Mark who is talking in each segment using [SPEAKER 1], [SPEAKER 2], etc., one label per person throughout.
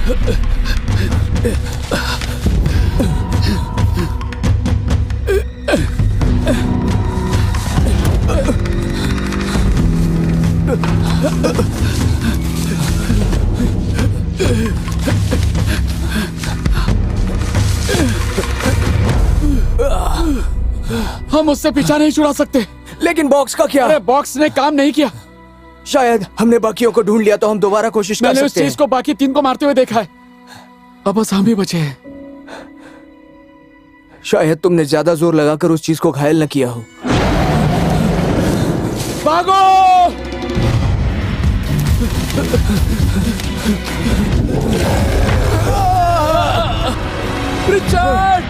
[SPEAKER 1] हम उससे पीछा नहीं छुड़ा सकते।
[SPEAKER 2] लेकिन बॉक्स का क्या?
[SPEAKER 1] अरे बॉक्स ने काम नहीं किया।
[SPEAKER 2] शायद हमने बाकियों को ढूंढ लिया तो हम दोबारा कोशिश कर सकते हैं।
[SPEAKER 1] मैंने उस चीज को बाकी 3 को मारते हुए देखा है। अब बस हम ही बचे हैं।
[SPEAKER 2] शायद तुमने ज्यादा जोर लगाकर उस चीज को घायल न किया हो।
[SPEAKER 1] भागो! रिचर्ड!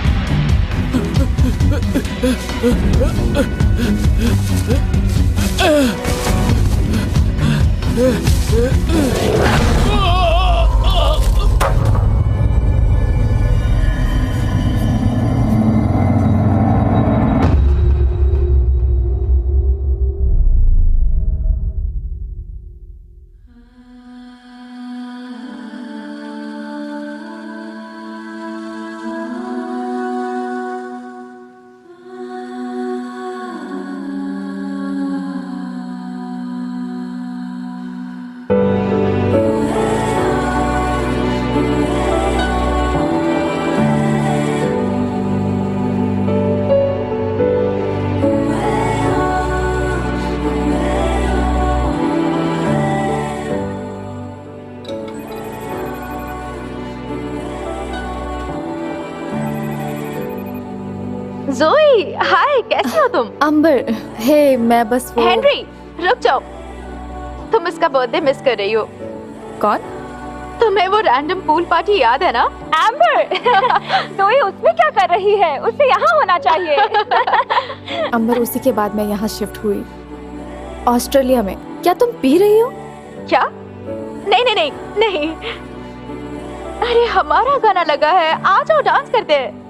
[SPEAKER 3] ज़ोई, हाय, कैसी हो तुम?
[SPEAKER 4] अंबर, हे, मैं बस वो...
[SPEAKER 3] हेनरी, रुक जाओ। तुम इसका बर्थडे मिस कर रही हो।
[SPEAKER 4] कौन?
[SPEAKER 3] तुम्हें वो रैंडम पूल पार्टी याद है ना? एम्बर! ज़ोई उसमें क्या कर रही है? उसे यहाँ होना चाहिए।
[SPEAKER 4] अंबर, उसी के बाद मैं यहाँ शिफ्ट हुई, ऑस्ट्रेलिया में। क्या तुम पी रही हो?
[SPEAKER 3] क्या? नहीं नहीं नहीं नहीं। अरे हमारा गाना लगा है, आ जाओ डांस करते हैं।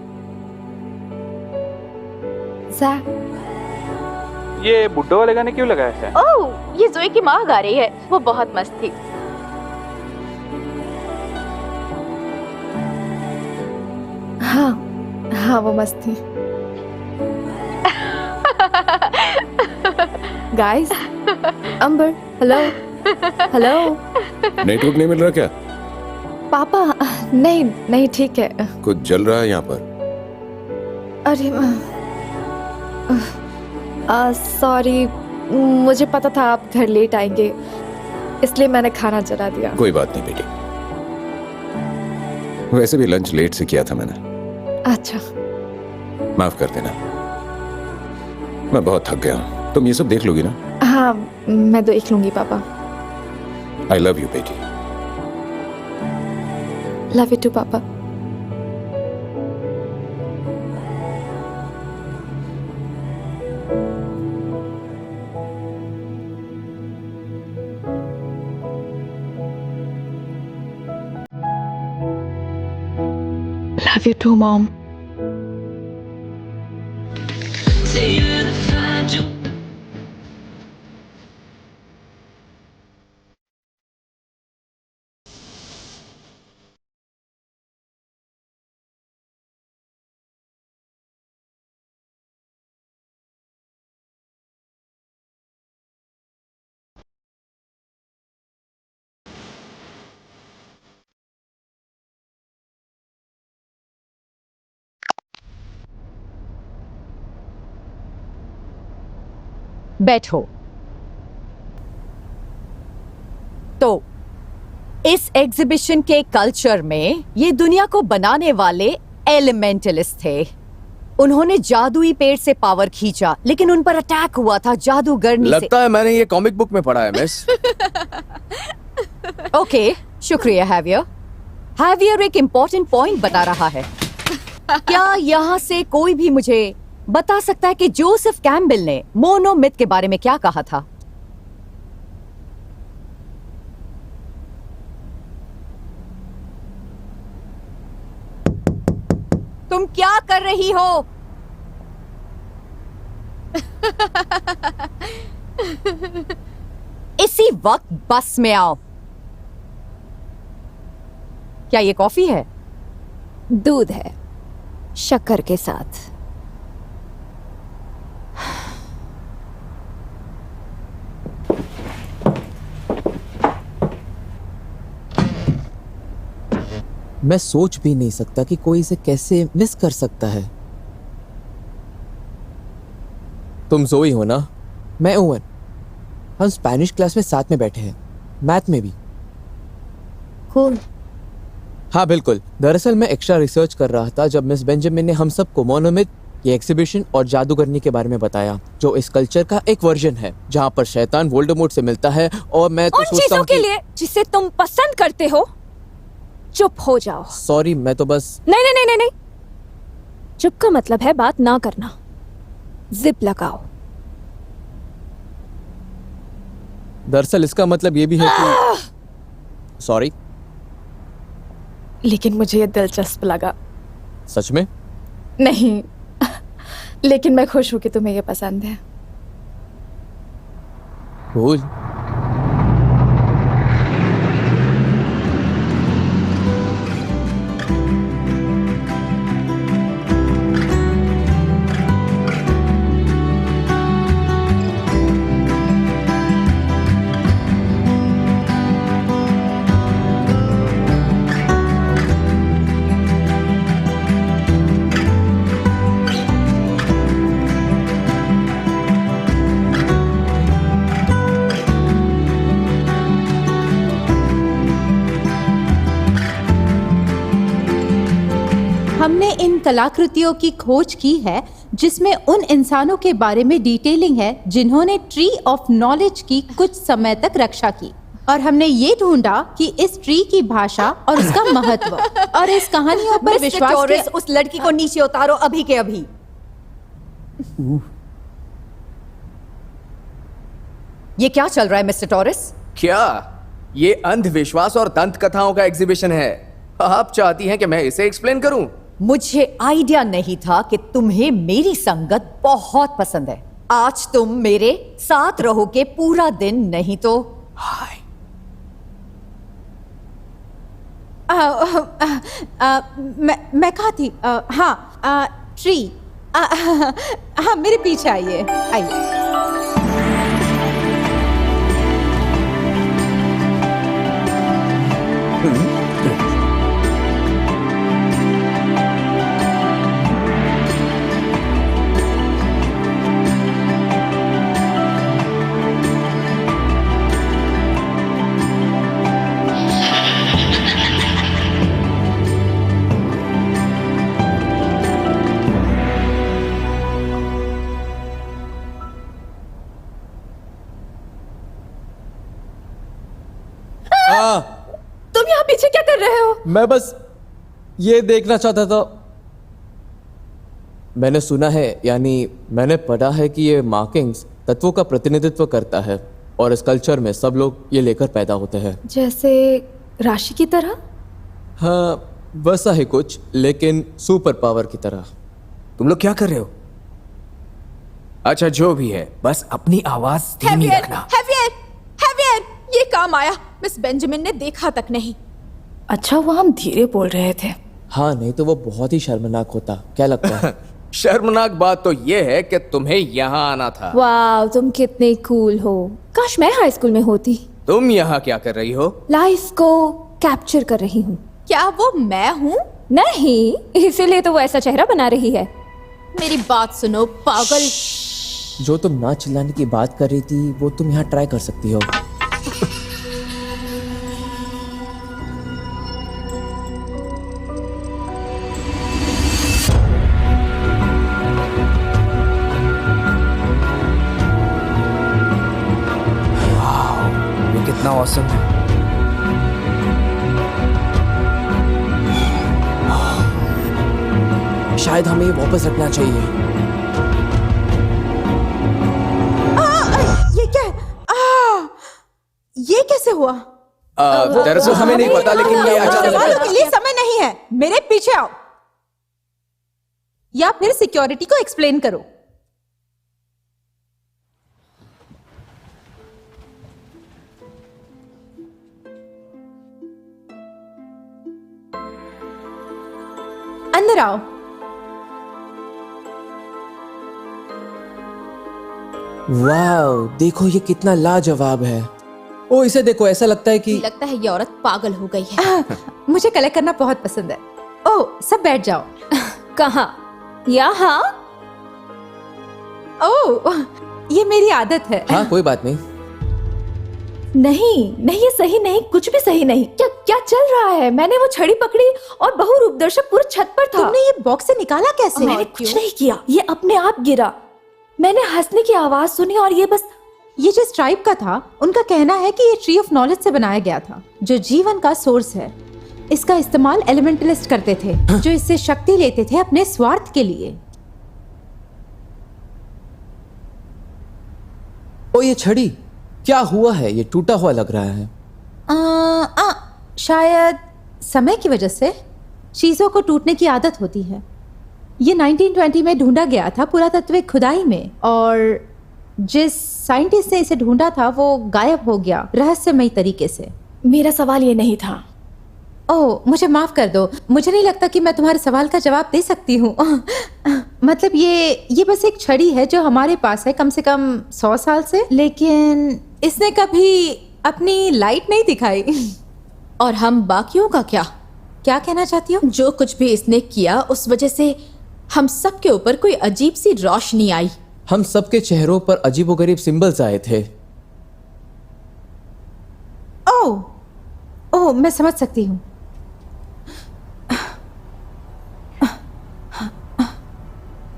[SPEAKER 5] ये बुड्ढो वाले गाने क्यों लगाया है?
[SPEAKER 3] ओह, ये ज़ोई की माँ गा रही है। वो बहुत मस्त थी।
[SPEAKER 4] हाँ हाँ, वो मस्त थी। गाइस, अंबर, हेलो हेलो।
[SPEAKER 6] नेटवर्क नहीं मिल रहा क्या?
[SPEAKER 4] पापा, नहीं नहीं, ठीक है।
[SPEAKER 6] कुछ जल रहा है यहाँ पर?
[SPEAKER 4] अरे सॉरी, मुझे पता था आप घर लेट आएंगे, इसलिए मैंने खाना जला दिया।
[SPEAKER 6] कोई बात नहीं बेटी, वैसे भी लंच लेट से किया था मैंने।
[SPEAKER 4] अच्छा,
[SPEAKER 6] माफ कर देना, मैं बहुत थक गया हूँ। तुम ये सब देख लोगी ना?
[SPEAKER 4] हाँ, मैं देख लूंगी पापा।
[SPEAKER 6] आई लव यू बेटी।
[SPEAKER 4] लव यू टू पापा।
[SPEAKER 3] Love you too, Mom.
[SPEAKER 7] बैठो। तो इस एग्जीबिशन के कल्चर में ये दुनिया को बनाने वाले एलिमेंटलिस्ट थे। उन्होंने जादुई पेड़ से पावर खींचा, लेकिन उन पर अटैक हुआ था जादूगरनी से।
[SPEAKER 2] लगता है मैंने ये कॉमिक बुक में पढ़ा है मिस।
[SPEAKER 7] ओके, शुक्रिया हैवियर। हैवियर एक इम्पोर्टेंट पॉइंट बता रहा है। क्या यहाँ से कोई भी मुझे बता सकता है कि जोसेफ कैम्बेल ने मोनोमिथ के बारे में क्या कहा था? तुम क्या कर रही हो? इसी वक्त बस में आओ। क्या ये कॉफी है?
[SPEAKER 4] दूध है, शक्कर के साथ।
[SPEAKER 2] मैं सोच भी नहीं सकता कि कोई इसे कैसे मिस कर सकता है। तुम जोई हो ना? मैं ओवन। हम स्पेनिश क्लास में साथ में बैठे हैं, मैथ में भी।
[SPEAKER 4] कूल।
[SPEAKER 2] हाँ बिल्कुल। दरअसल मैं एक्स्ट्रा रिसर्च कर रहा था जब मिस बेंजामिन ने हम सबको मोनोमिथ, ये एग्जीबिशन और जादूगरनी के बारे में बताया, जो इस कल्चर का एक वर्जन है जहाँ पर शैतान वोल्डेमॉर्ट से मिलता है। और मैं तो
[SPEAKER 4] उन
[SPEAKER 2] सोचता
[SPEAKER 4] चीजों
[SPEAKER 2] हूँ
[SPEAKER 4] के लिए जिसे तुम पसंद करते हो चुप हो जाओ।
[SPEAKER 2] सॉरी, मैं तो बस।
[SPEAKER 4] नहीं नहीं नहीं नहीं नहीं, चुप का मतलब है बात ना करना। जिप लगाओ।
[SPEAKER 2] दरअसल इसका मतलब ये भी है कि सॉरी,
[SPEAKER 4] लेकिन मुझे ये दिलचस्प लगा।
[SPEAKER 2] सच में?
[SPEAKER 4] नहीं लेकिन मैं खुश हूं कि तुम्हें ये पसंद है।
[SPEAKER 2] कूल।
[SPEAKER 8] हमने इन कलाकृतियों की खोज की है जिसमें उन इंसानों के बारे में डिटेलिंग है जिन्होंने ट्री ऑफ नॉलेज की कुछ समय तक रक्षा की, और हमने ये ढूंढा कि इस ट्री की भाषा और उसका महत्व और इस कहानियों पर विश्वास
[SPEAKER 7] टोरेस, उस लड़की को नीचे उतारो अभी के अभी। ये क्या चल रहा है मिस्टर टोरेस?
[SPEAKER 2] क्या ये अंधविश्वास और दंत कथाओं का एग्जीबिशन है? आप चाहती हैं कि मैं इसे एक्सप्लेन करूं?
[SPEAKER 7] मुझे आइडिया नहीं था कि तुम्हें मेरी संगत बहुत पसंद है। आज तुम मेरे साथ रहोगे पूरा दिन, नहीं तो
[SPEAKER 2] हाय।
[SPEAKER 8] मैं कहा थी? हाँ, ट्री। हाँ, मेरे पीछे आइए, आइए।
[SPEAKER 4] तुम यहाँ पीछे क्या कर रहे हो?
[SPEAKER 2] मैं बस ये देखना चाहता था। मैंने सुना है, यानी मैंने पढ़ा है कि ये मार्किंग्स तत्वों का प्रतिनिधित्व करता है और इस कल्चर में सब लोग ये लेकर पैदा होते हैं।
[SPEAKER 4] जैसे राशि की तरह?
[SPEAKER 2] हाँ, वैसा ही कुछ, लेकिन सुपर पावर की तरह।
[SPEAKER 9] तुम लोग क्या कर रहे हो? अच्छा, जो भी है, बस अपनी आवाज धीमी रखना।
[SPEAKER 3] हैवियर, हैवियर, ये काम आया। मिस बेंजामिन ने देखा तक नहीं।
[SPEAKER 4] अच्छा, वो हम धीरे बोल रहे थे।
[SPEAKER 2] हाँ, नहीं तो वो बहुत ही शर्मनाक होता। क्या लगता है?
[SPEAKER 9] शर्मनाक बात तो ये है कि तुम्हें यहाँ आना था।
[SPEAKER 4] वाह, तुम कितने कूल हो। काश मैं हाई स्कूल में होती।
[SPEAKER 9] तुम यहाँ क्या कर रही हो?
[SPEAKER 4] लाइफ को कैप्चर कर रही हूँ।
[SPEAKER 3] क्या वो मैं हूँ?
[SPEAKER 4] नहीं, इसीलिए तो वो ऐसा चेहरा बना रही है।
[SPEAKER 3] मेरी बात सुनो पागल।
[SPEAKER 2] जो तुम ना चिल्लाने की बात कर रही थी वो तुम यहाँ ट्राई कर सकती हो।
[SPEAKER 9] ये कितना औसम है।
[SPEAKER 2] शायद हमें वापस रखना चाहिए।
[SPEAKER 8] ये क्या है? ये कैसे हुआ?
[SPEAKER 2] दरअसल हमें नहीं पता, लेकिन ये
[SPEAKER 8] सवालों
[SPEAKER 2] अचानक।
[SPEAKER 8] के लिए समय नहीं है, मेरे पीछे आओ या फिर सिक्योरिटी को एक्सप्लेन करो। इधर आओ।
[SPEAKER 2] वाओ, देखो ये कितना लाजवाब है। ओ इसे देखो, ऐसा लगता है कि
[SPEAKER 3] लगता है ये औरत पागल हो गई है।
[SPEAKER 8] मुझे कलेक्ट करना बहुत पसंद है। ओ सब बैठ जाओ।
[SPEAKER 3] कहाँ? यहाँ?
[SPEAKER 8] ओ ये मेरी आदत है।
[SPEAKER 2] हाँ कोई बात नहीं।
[SPEAKER 4] नहीं नहीं, ये सही नहीं, कुछ भी सही नहीं। क्या क्या चल रहा है? मैंने वो छड़ी पकड़ी और बहु रूप दर्शक पूरे छत पर था।
[SPEAKER 8] तुमने ये बॉक्स से निकाला कैसे?
[SPEAKER 4] मैंने कुछ नहीं किया, ये अपने आप गिरा। मैंने हंसने की आवाज सुनी और ये बस।
[SPEAKER 8] ये जिस ट्राइब का था, उनका कहना है कि ये ट्री ऑफ नॉलेज से बनाया गया था, जो जीवन का सोर्स है। इसका इस्तेमाल एलिमेंटलिस्ट करते थे, जो इससे शक्ति लेते थे अपने स्वार्थ के लिए।
[SPEAKER 2] ओ ये छड़ी क्या हुआ है? ये टूटा हुआ लग रहा है।
[SPEAKER 8] शायद समय की वजह से चीजों को टूटने की आदत होती है। ये 1920 में ढूंढा गया था पुरातत्विक खुदाई में, और जिस साइंटिस्ट ने इसे ढूंढा था वो गायब हो गया रहस्यमयी तरीके से।
[SPEAKER 4] मेरा सवाल ये नहीं था।
[SPEAKER 8] ओह मुझे माफ कर दो, मुझे नहीं लगता कि मैं तुम्हारे सवाल का जवाब दे सकती हूँ। मतलब ये बस एक छड़ी है जो हमारे पास है कम से कम 100 साल से, लेकिन इसने कभी अपनी लाइट नहीं दिखाई।
[SPEAKER 3] और हम बाकियों का क्या?
[SPEAKER 8] क्या कहना चाहती हो?
[SPEAKER 3] जो कुछ भी इसने किया उस वजह से हम सब के ऊपर कोई अजीब सी रोशनी आई।
[SPEAKER 2] हम सबके चेहरों पर अजीबोगरीब सिंबल्स आए थे।
[SPEAKER 8] ओह मैं समझ सकती हूँ।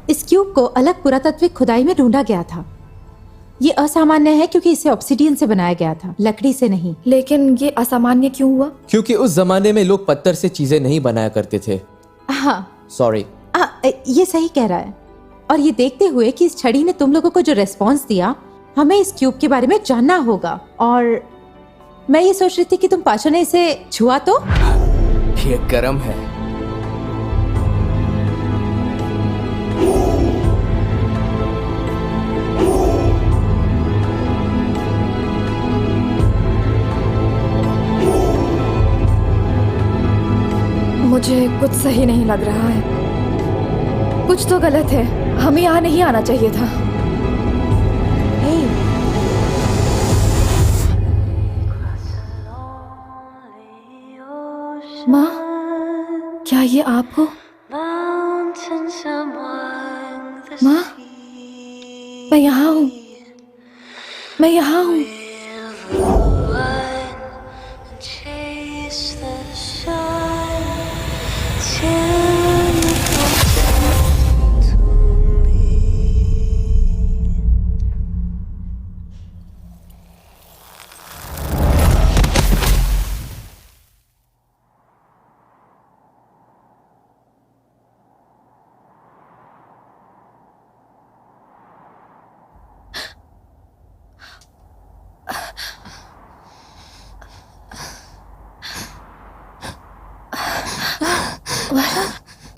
[SPEAKER 8] इस क्यूब को अलग पुरातत्विक खुदाई में ढूंढा गया था। ये असामान्य है क्योंकि इसे ऑब्सिडियन से बनाया गया था, लकड़ी से नहीं।
[SPEAKER 4] लेकिन ये असामान्य क्यों हुआ?
[SPEAKER 2] क्योंकि उस जमाने में लोग पत्थर से चीजें नहीं बनाया करते थे।
[SPEAKER 8] हाँ
[SPEAKER 2] सॉरी।
[SPEAKER 8] ये सही कह रहा है। और ये देखते हुए कि इस छड़ी ने तुम लोगों को जो रेस्पॉन्स दिया, हमें इस क्यूब के बारे में जानना होगा। और मैं ये सोच रही थी कि तुम पाशो ने इसे छुआ तो।
[SPEAKER 9] ये गर्म है।
[SPEAKER 4] मुझे कुछ सही नहीं लग रहा है। कुछ तो गलत है। हमें यहाँ नहीं आना चाहिए था। माँ, क्या ये आपको? माँ, मैं यहाँ हूँ। मैं यहाँ हूँ।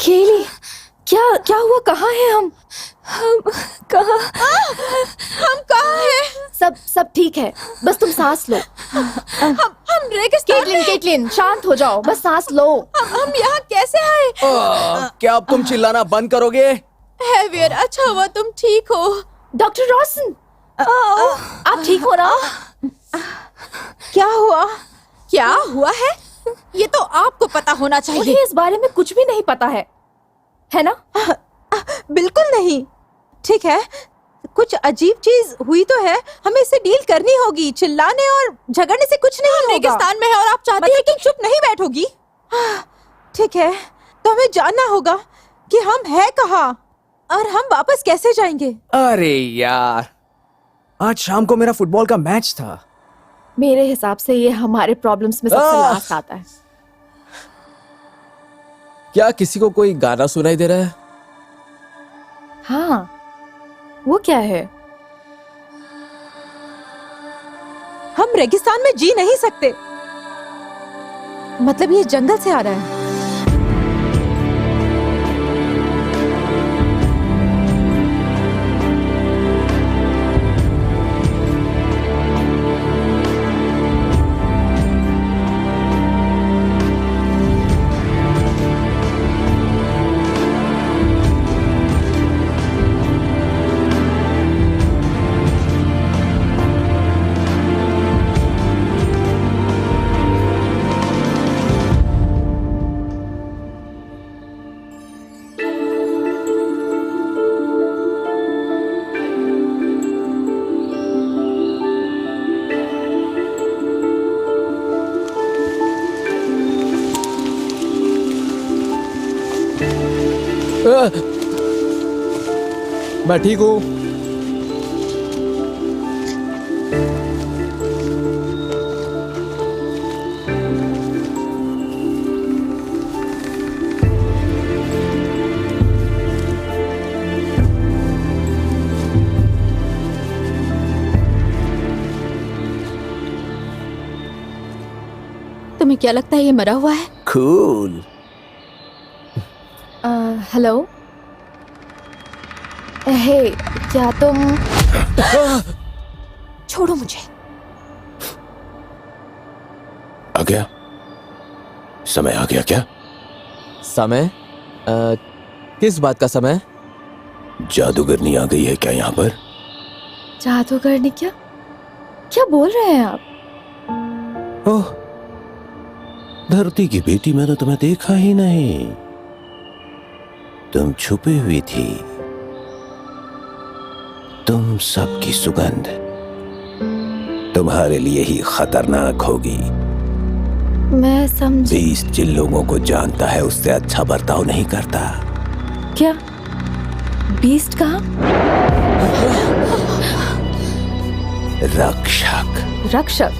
[SPEAKER 4] केली, क्या हुआ? कहाँ हैं हम? कहाँ हैं? सब ठीक है, बस तुम सांस लो।
[SPEAKER 3] हम रेगिस्तान में।
[SPEAKER 4] केटलिन, शांत हो जाओ, बस सांस लो।
[SPEAKER 3] हम यहाँ कैसे आए?
[SPEAKER 9] क्या अब तुम चिल्लाना बंद करोगे?
[SPEAKER 3] हैवियर, अच्छा हुआ तुम ठीक हो।
[SPEAKER 4] डॉक्टर रॉसन, आप ठीक हो ना?
[SPEAKER 8] क्या हुआ?
[SPEAKER 3] क्या हुआ है? ये तो आपको पता होना चाहिए।
[SPEAKER 4] मुझे इस बारे में कुछ भी नहीं पता है ना?
[SPEAKER 8] बिल्कुल नहीं। ठीक है, कुछ अजीब चीज हुई तो है, हमें इससे डील करनी होगी। चिल्लाने और झगड़ने से कुछ नहीं होगा।
[SPEAKER 3] रेगिस्तान में है और आप चाहते हैं
[SPEAKER 8] कि चुप नहीं बैठोगी? ठीक है, तो हमें जानना होगा कि हम हैं कहाँ और हम वापस कैसे जाएंगे।
[SPEAKER 9] अरे यार, आज शाम को मेरा फुटबॉल का मैच था।
[SPEAKER 4] मेरे हिसाब से ये हमारे प्रॉब्लम्स में सबसे लास्ट आता है।
[SPEAKER 2] क्या किसी को कोई गाना सुनाई दे रहा है?
[SPEAKER 4] हाँ, वो क्या है?
[SPEAKER 8] हम रेगिस्तान में जी नहीं सकते। मतलब ये जंगल से आ रहा है।
[SPEAKER 2] मैं ठीक हूँ।
[SPEAKER 8] तुम्हें क्या लगता है ये मरा हुआ है?
[SPEAKER 9] कूल।
[SPEAKER 4] हेलो, हे, क्या तुम... छोड़ो मुझे।
[SPEAKER 6] आ गया? समय आ गया क्या?
[SPEAKER 2] समय? किस बात का समय?
[SPEAKER 6] जादूगरनी आ गई है क्या यहाँ पर?
[SPEAKER 4] जादूगरनी? क्या बोल रहे हैं आप?
[SPEAKER 6] ओह, धरती की बेटी, मैंने तुम्हें देखा ही नहीं। तुम छुपी हुई थी। तुम सबकी सुगंध तुम्हारे लिए ही खतरनाक होगी।
[SPEAKER 4] मैं समझ...
[SPEAKER 6] 20 जिन लोगों को जानता है उससे अच्छा बर्ताव नहीं करता।
[SPEAKER 4] क्या? बीस्ट कहाँ?
[SPEAKER 6] रक्षक।
[SPEAKER 4] रक्षक?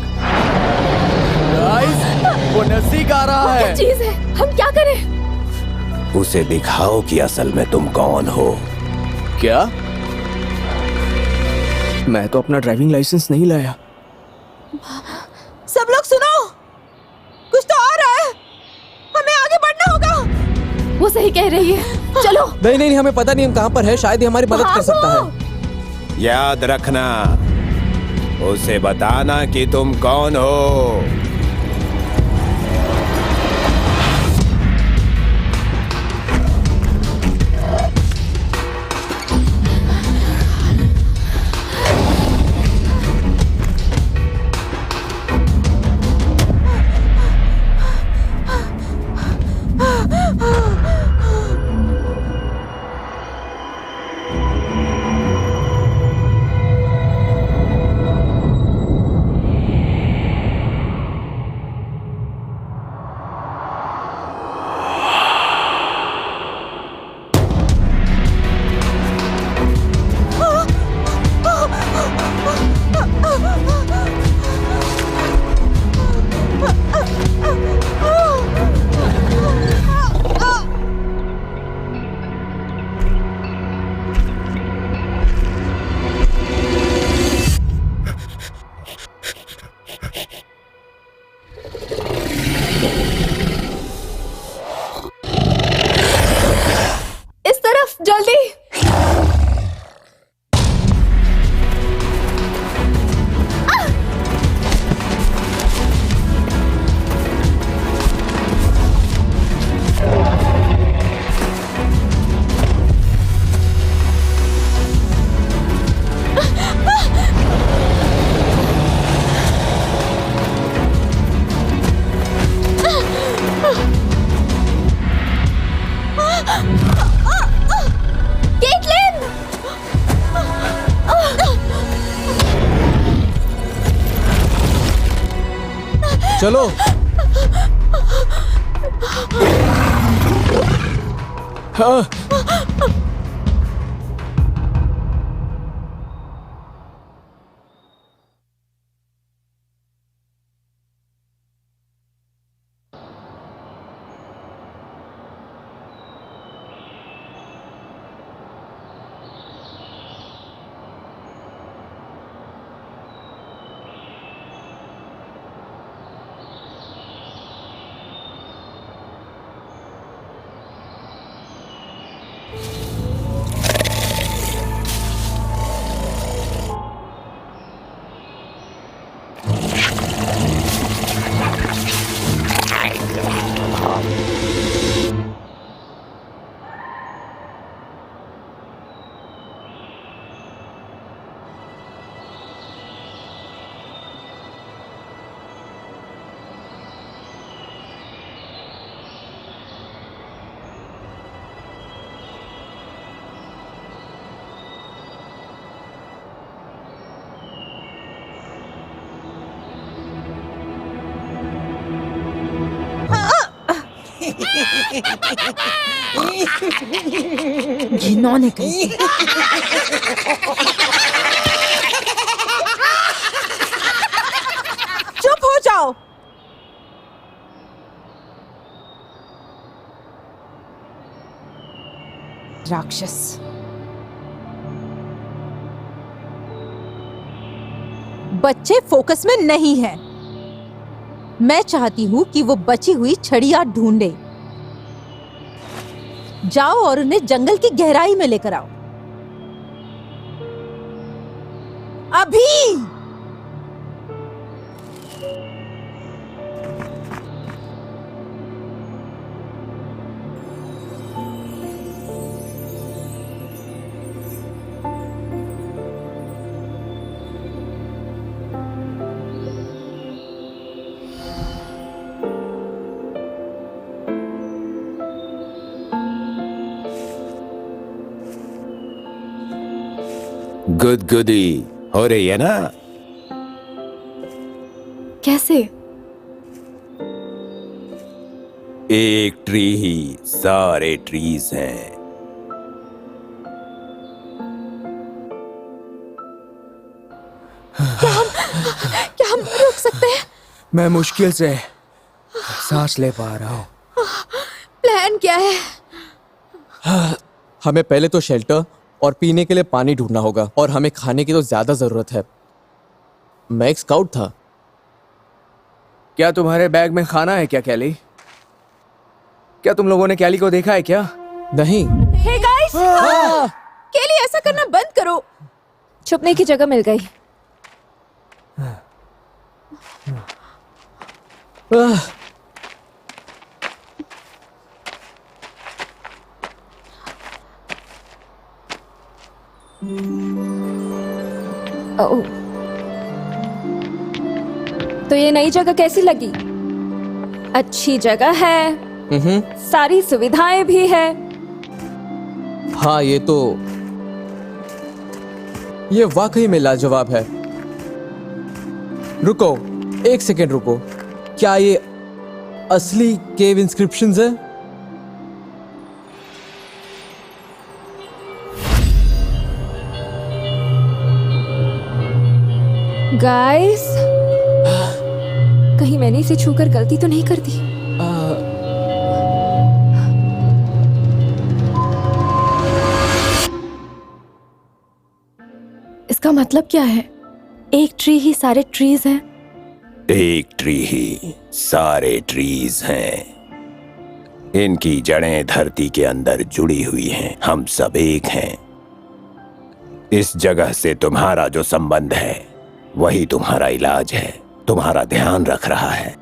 [SPEAKER 2] वो नजदीक आ रहा
[SPEAKER 4] क्या
[SPEAKER 2] है।
[SPEAKER 4] चीज है? हम क्या करें?
[SPEAKER 6] उसे दिखाओ कि असल में तुम कौन हो।
[SPEAKER 9] क्या? मैं तो अपना ड्राइविंग लाइसेंस नहीं लाया।
[SPEAKER 7] सब लोग सुनो, कुछ तो आ रहा है, हमें आगे बढ़ना होगा।
[SPEAKER 4] वो सही कह रही है, चलो।
[SPEAKER 2] नहीं नहीं, हमें पता नहीं हम कहाँ पर है, शायद ही हमारी मदद कर सकता है।
[SPEAKER 6] याद रखना, उसे बताना कि तुम कौन हो।
[SPEAKER 4] जल्दी।
[SPEAKER 2] चलो। हाँ।
[SPEAKER 8] घिनौने कहीं के।
[SPEAKER 7] चुप हो जाओ। राक्षस।
[SPEAKER 8] बच्चे फोकस में नहीं हैं। मैं चाहती हूँ कि वो बची हुई छड़ियाँ ढूंढे। जाओ और उन्हें जंगल की गहराई में लेकर आओ। अभी।
[SPEAKER 6] गुदगुदी हो रही है ना?
[SPEAKER 4] कैसे?
[SPEAKER 6] एक ट्री ही सारे ट्रीज हैं।
[SPEAKER 8] क्या हम रुक सकते हैं?
[SPEAKER 9] मैं मुश्किल से सांस ले पा रहा हूँ।
[SPEAKER 4] प्लान क्या है?
[SPEAKER 2] हमें पहले तो शेल्टर और पीने के लिए पानी ढूंढना होगा, और हमें खाने की तो ज्यादा जरूरत है। मैं एक स्काउट था।
[SPEAKER 9] क्या तुम्हारे बैग में खाना है क्या कैली? क्या तुम लोगों ने कैली को देखा है क्या?
[SPEAKER 2] नहीं।
[SPEAKER 4] हे गाइस, केली ऐसा करना बंद करो। छुपने की जगह मिल गई। ओह, तो ये नई जगह कैसी लगी? अच्छी जगह है, सारी सुविधाएं भी है।
[SPEAKER 2] हाँ, ये वाकई में लाजवाब है। रुको, एक सेकेंड रुको। क्या ये असली केव इंस्क्रिप्शंस है?
[SPEAKER 4] गाइस, कहीं मैंने इसे छूकर गलती तो नहीं कर दी? इसका मतलब क्या है? एक ट्री ही सारे ट्रीज हैं?
[SPEAKER 6] एक ट्री ही सारे ट्रीज हैं। इनकी जड़ें धरती के अंदर जुड़ी हुई हैं। हम सब एक हैं। इस जगह से तुम्हारा जो संबंध है वही तुम्हारा इलाज है, तुम्हारा ध्यान रख रहा है।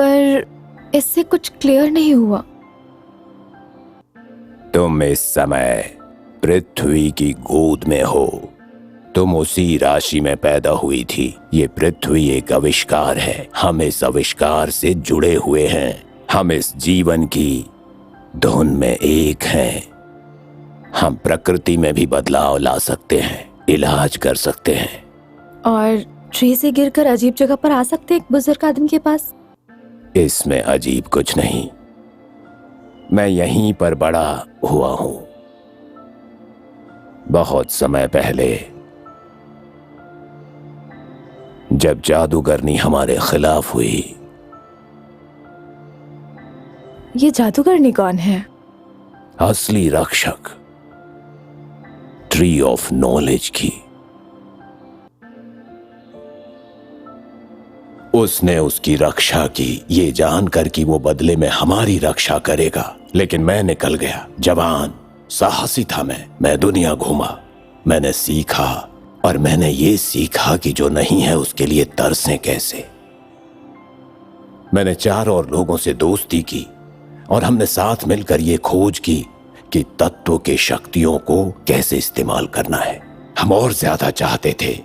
[SPEAKER 4] पर इससे कुछ क्लियर नहीं हुआ।
[SPEAKER 6] तुम इस समय पृथ्वी की गोद में हो। तुम उसी राशि में पैदा हुई थी। ये पृथ्वी एक आविष्कार है। हम इस आविष्कार से जुड़े हुए हैं। हम इस जीवन की धुन में एक हैं। हम प्रकृति में भी बदलाव ला सकते हैं, इलाज कर सकते हैं।
[SPEAKER 4] और ट्री से गिरकर अजीब जगह पर आ सकते हैं एक बुजुर्ग आदमी के पास?
[SPEAKER 6] इसमें अजीब कुछ नहीं। मैं यहीं पर बड़ा हुआ हूं। बहुत समय पहले जब जादूगरनी हमारे खिलाफ हुई।
[SPEAKER 4] ये जादूगरनी कौन है?
[SPEAKER 6] असली रक्षक, ट्री ऑफ नॉलेज की। उसने उसकी रक्षा की, ये जानकर कि वो बदले में हमारी रक्षा करेगा। लेकिन मैं निकल गया। जवान साहसी था मैं दुनिया घूमा। मैंने सीखा, और मैंने ये सीखा कि जो नहीं है उसके लिए तरसें कैसे। मैंने 4 और लोगों से दोस्ती की, और हमने साथ मिलकर ये खोज की कि तत्व के शक्तियों को कैसे इस्तेमाल करना है। हम और ज्यादा चाहते थे।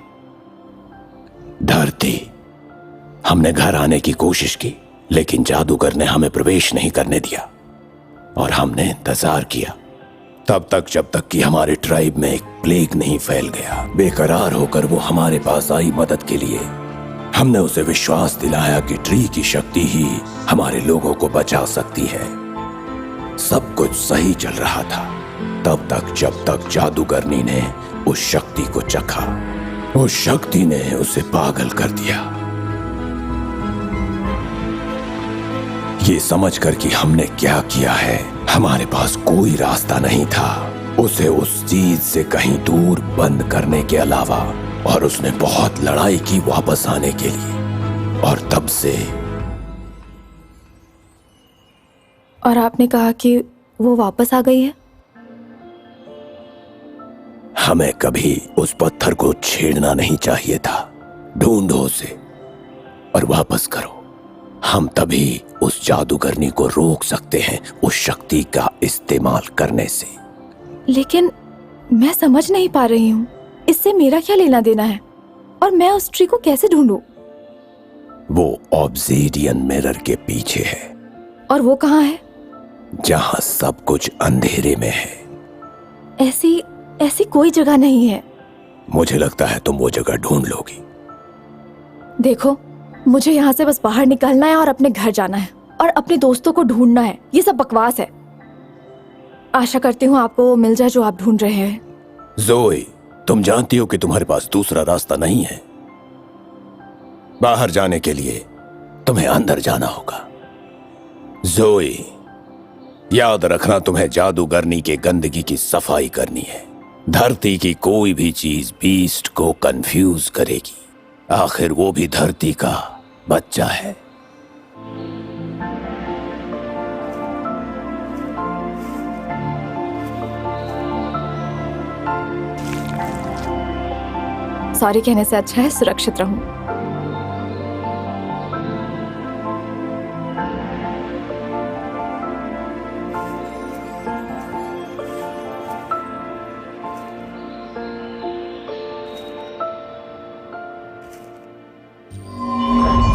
[SPEAKER 6] धरती। हमने घर आने की कोशिश की, लेकिन जादूगर ने हमें प्रवेश नहीं करने दिया, और हमने इंतजार किया तब तक जब तक कि हमारे ट्राइब में एक प्लेग नहीं फैल गया। बेकरार होकर वो हमारे पास आई मदद के लिए। हमने उसे विश्वास दिलाया कि ट्री की शक्ति ही हमारे लोगों को बचा सकती है। सब कुछ सही चल रहा था, तब तक जब तक जादूगरनी ने उस शक्ति को चखा। उस शक्ति ने उसे पागल कर दिया। ये समझकर कि हमने क्या किया है, हमारे पास कोई रास्ता नहीं था उसे उस चीज से कहीं दूर बंद करने के अलावा, और उसने बहुत लड़ाई की वापस आने के लिए। और तब से
[SPEAKER 4] और आपने कहा कि वो वापस आ गई है?
[SPEAKER 6] हमें कभी उस पत्थर को छेड़ना नहीं चाहिए था। ढूंढो उसे और वापस करो। हम तभी उस जादूगरनी को रोक सकते हैं उस शक्ति का इस्तेमाल करने से।
[SPEAKER 4] लेकिन मैं समझ नहीं पा रही हूँ, इससे मेरा क्या लेना देना है? और मैं उस ट्री को कैसे ढूंढूं?
[SPEAKER 6] वो ऑब्सीडियन मिरर के पीछे है।
[SPEAKER 4] और वो कहाँ है?
[SPEAKER 6] जहाँ सब कुछ अंधेरे में है।
[SPEAKER 4] ऐसी कोई जगह नहीं है।
[SPEAKER 6] मुझे लगता है तुम वो जगह ढूंढ लोगी।
[SPEAKER 4] देखो, मुझे यहाँ से बस बाहर निकलना है और अपने घर जाना है और अपने दोस्तों को ढूंढना है। ये सब बकवास है। आशा करती हूँ आपको वो मिल जाए जो आप ढूंढ रहे हैं।
[SPEAKER 6] ज़ोई, तुम जानती हो कि तुम्हारे पास दूसरा रास्ता नहीं है। बाहर जाने के लिए तुम्हें अंदर जाना होगा। ज़ोई, याद रखना, तुम्हें जादूगरनी के गंदगी की सफाई करनी है। धरती की कोई भी चीज बीस्ट को कंफ्यूज करेगी। आखिर वो भी धरती का बच्चा है।
[SPEAKER 4] सॉरी कहने से अच्छा है सुरक्षित रहूं।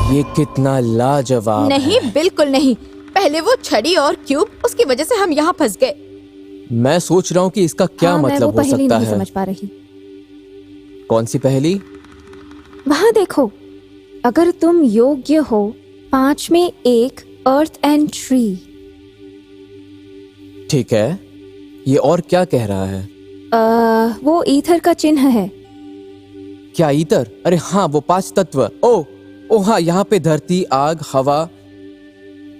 [SPEAKER 2] ये कितना लाजवाब
[SPEAKER 8] नहीं,
[SPEAKER 2] है।
[SPEAKER 8] बिल्कुल नहीं। पहले वो छड़ी और क्यूब, उसकी वजह से हम यहाँ फंस गए।
[SPEAKER 2] मैं सोच रहा हूँ कि इसका क्या
[SPEAKER 4] हाँ, मैं वो
[SPEAKER 2] मतलब हो
[SPEAKER 4] पहेली
[SPEAKER 2] सकता
[SPEAKER 4] नहीं
[SPEAKER 2] है।
[SPEAKER 4] समझ पा रही।
[SPEAKER 2] कौन सी पहेली?
[SPEAKER 4] वहाँ देखो, अगर तुम योग्य हो 5 में 1 अर्थ एंड ट्री।
[SPEAKER 2] ठीक है, ये और क्या कह रहा है?
[SPEAKER 4] वो ईथर का चिन्ह है।
[SPEAKER 2] क्या ईतर? अरे हाँ, वो 5 तत्व। ओ हाँ, यहाँ पे धरती, आग, हवा,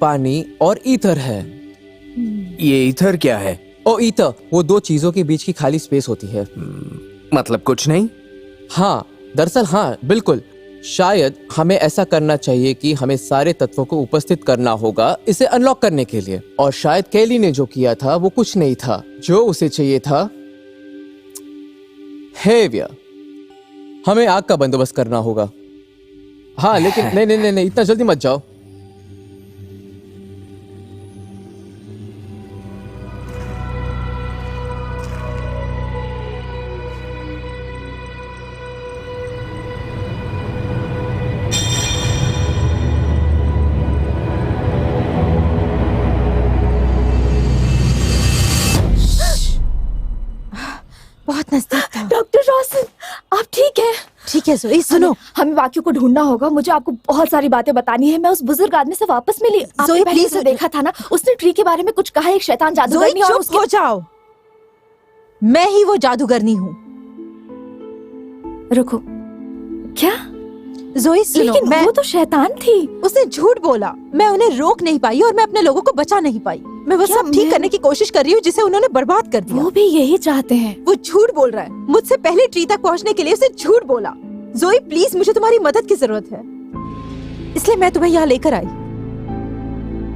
[SPEAKER 2] पानी और ईथर है।
[SPEAKER 9] ये ईथर क्या है?
[SPEAKER 2] ओ ईथर, वो 2 चीजों के बीच की खाली स्पेस होती है।
[SPEAKER 9] मतलब कुछ नहीं?
[SPEAKER 2] हाँ, दरअसल हाँ, बिल्कुल। शायद हमें ऐसा करना चाहिए कि हमें सारे तत्वों को उपस्थित करना होगा इसे अनलॉक करने के लिए। और शायद कैली ने जो किया था वो कुछ नहीं था, जो उसे चाहिए था हेवियर। हमें आग का बंदोबस्त करना होगा। हाँ, लेकिन नहीं, इतना जल्दी मत जाओ।
[SPEAKER 8] बहुत नजदीक था।
[SPEAKER 4] डॉक्टर रॉसन, आप ठीक है?
[SPEAKER 8] ठीक है ज़ोई, सुनो।
[SPEAKER 4] हमें बाकियों को ढूंढना होगा। मुझे आपको बहुत सारी बातें बतानी है। मैं उस बुजुर्ग आदमी से वापस मिली। आपने पहले
[SPEAKER 8] प्लीज
[SPEAKER 4] उसे देखा था ना? उसने ट्री के बारे में कुछ कहा। एक शैतान जादूगरनी और
[SPEAKER 8] चुप हो जाओ। मैं ही वो जादूगरनी हूँ।
[SPEAKER 4] रुको, क्या?
[SPEAKER 8] ज़ोई सुनो,
[SPEAKER 4] लेकिन वो तो शैतान थी।
[SPEAKER 8] उसने झूठ बोला। मैं उन्हें रोक नहीं पाई और मैं अपने लोगों को बचा नहीं पाई। मैं वो
[SPEAKER 4] क्या
[SPEAKER 8] सब ठीक करने की कोशिश कर रही हूँ जिसे उन्होंने बर्बाद कर दिया।
[SPEAKER 4] वो भी यही चाहते हैं।
[SPEAKER 8] वो झूठ बोल रहा है। मुझसे पहले ट्री तक पहुँचने के लिए उसने झूठ बोला। ज़ोई प्लीज, मुझे तुम्हारी मदद की जरूरत है, इसलिए मैं तुम्हें यहाँ लेकर आई।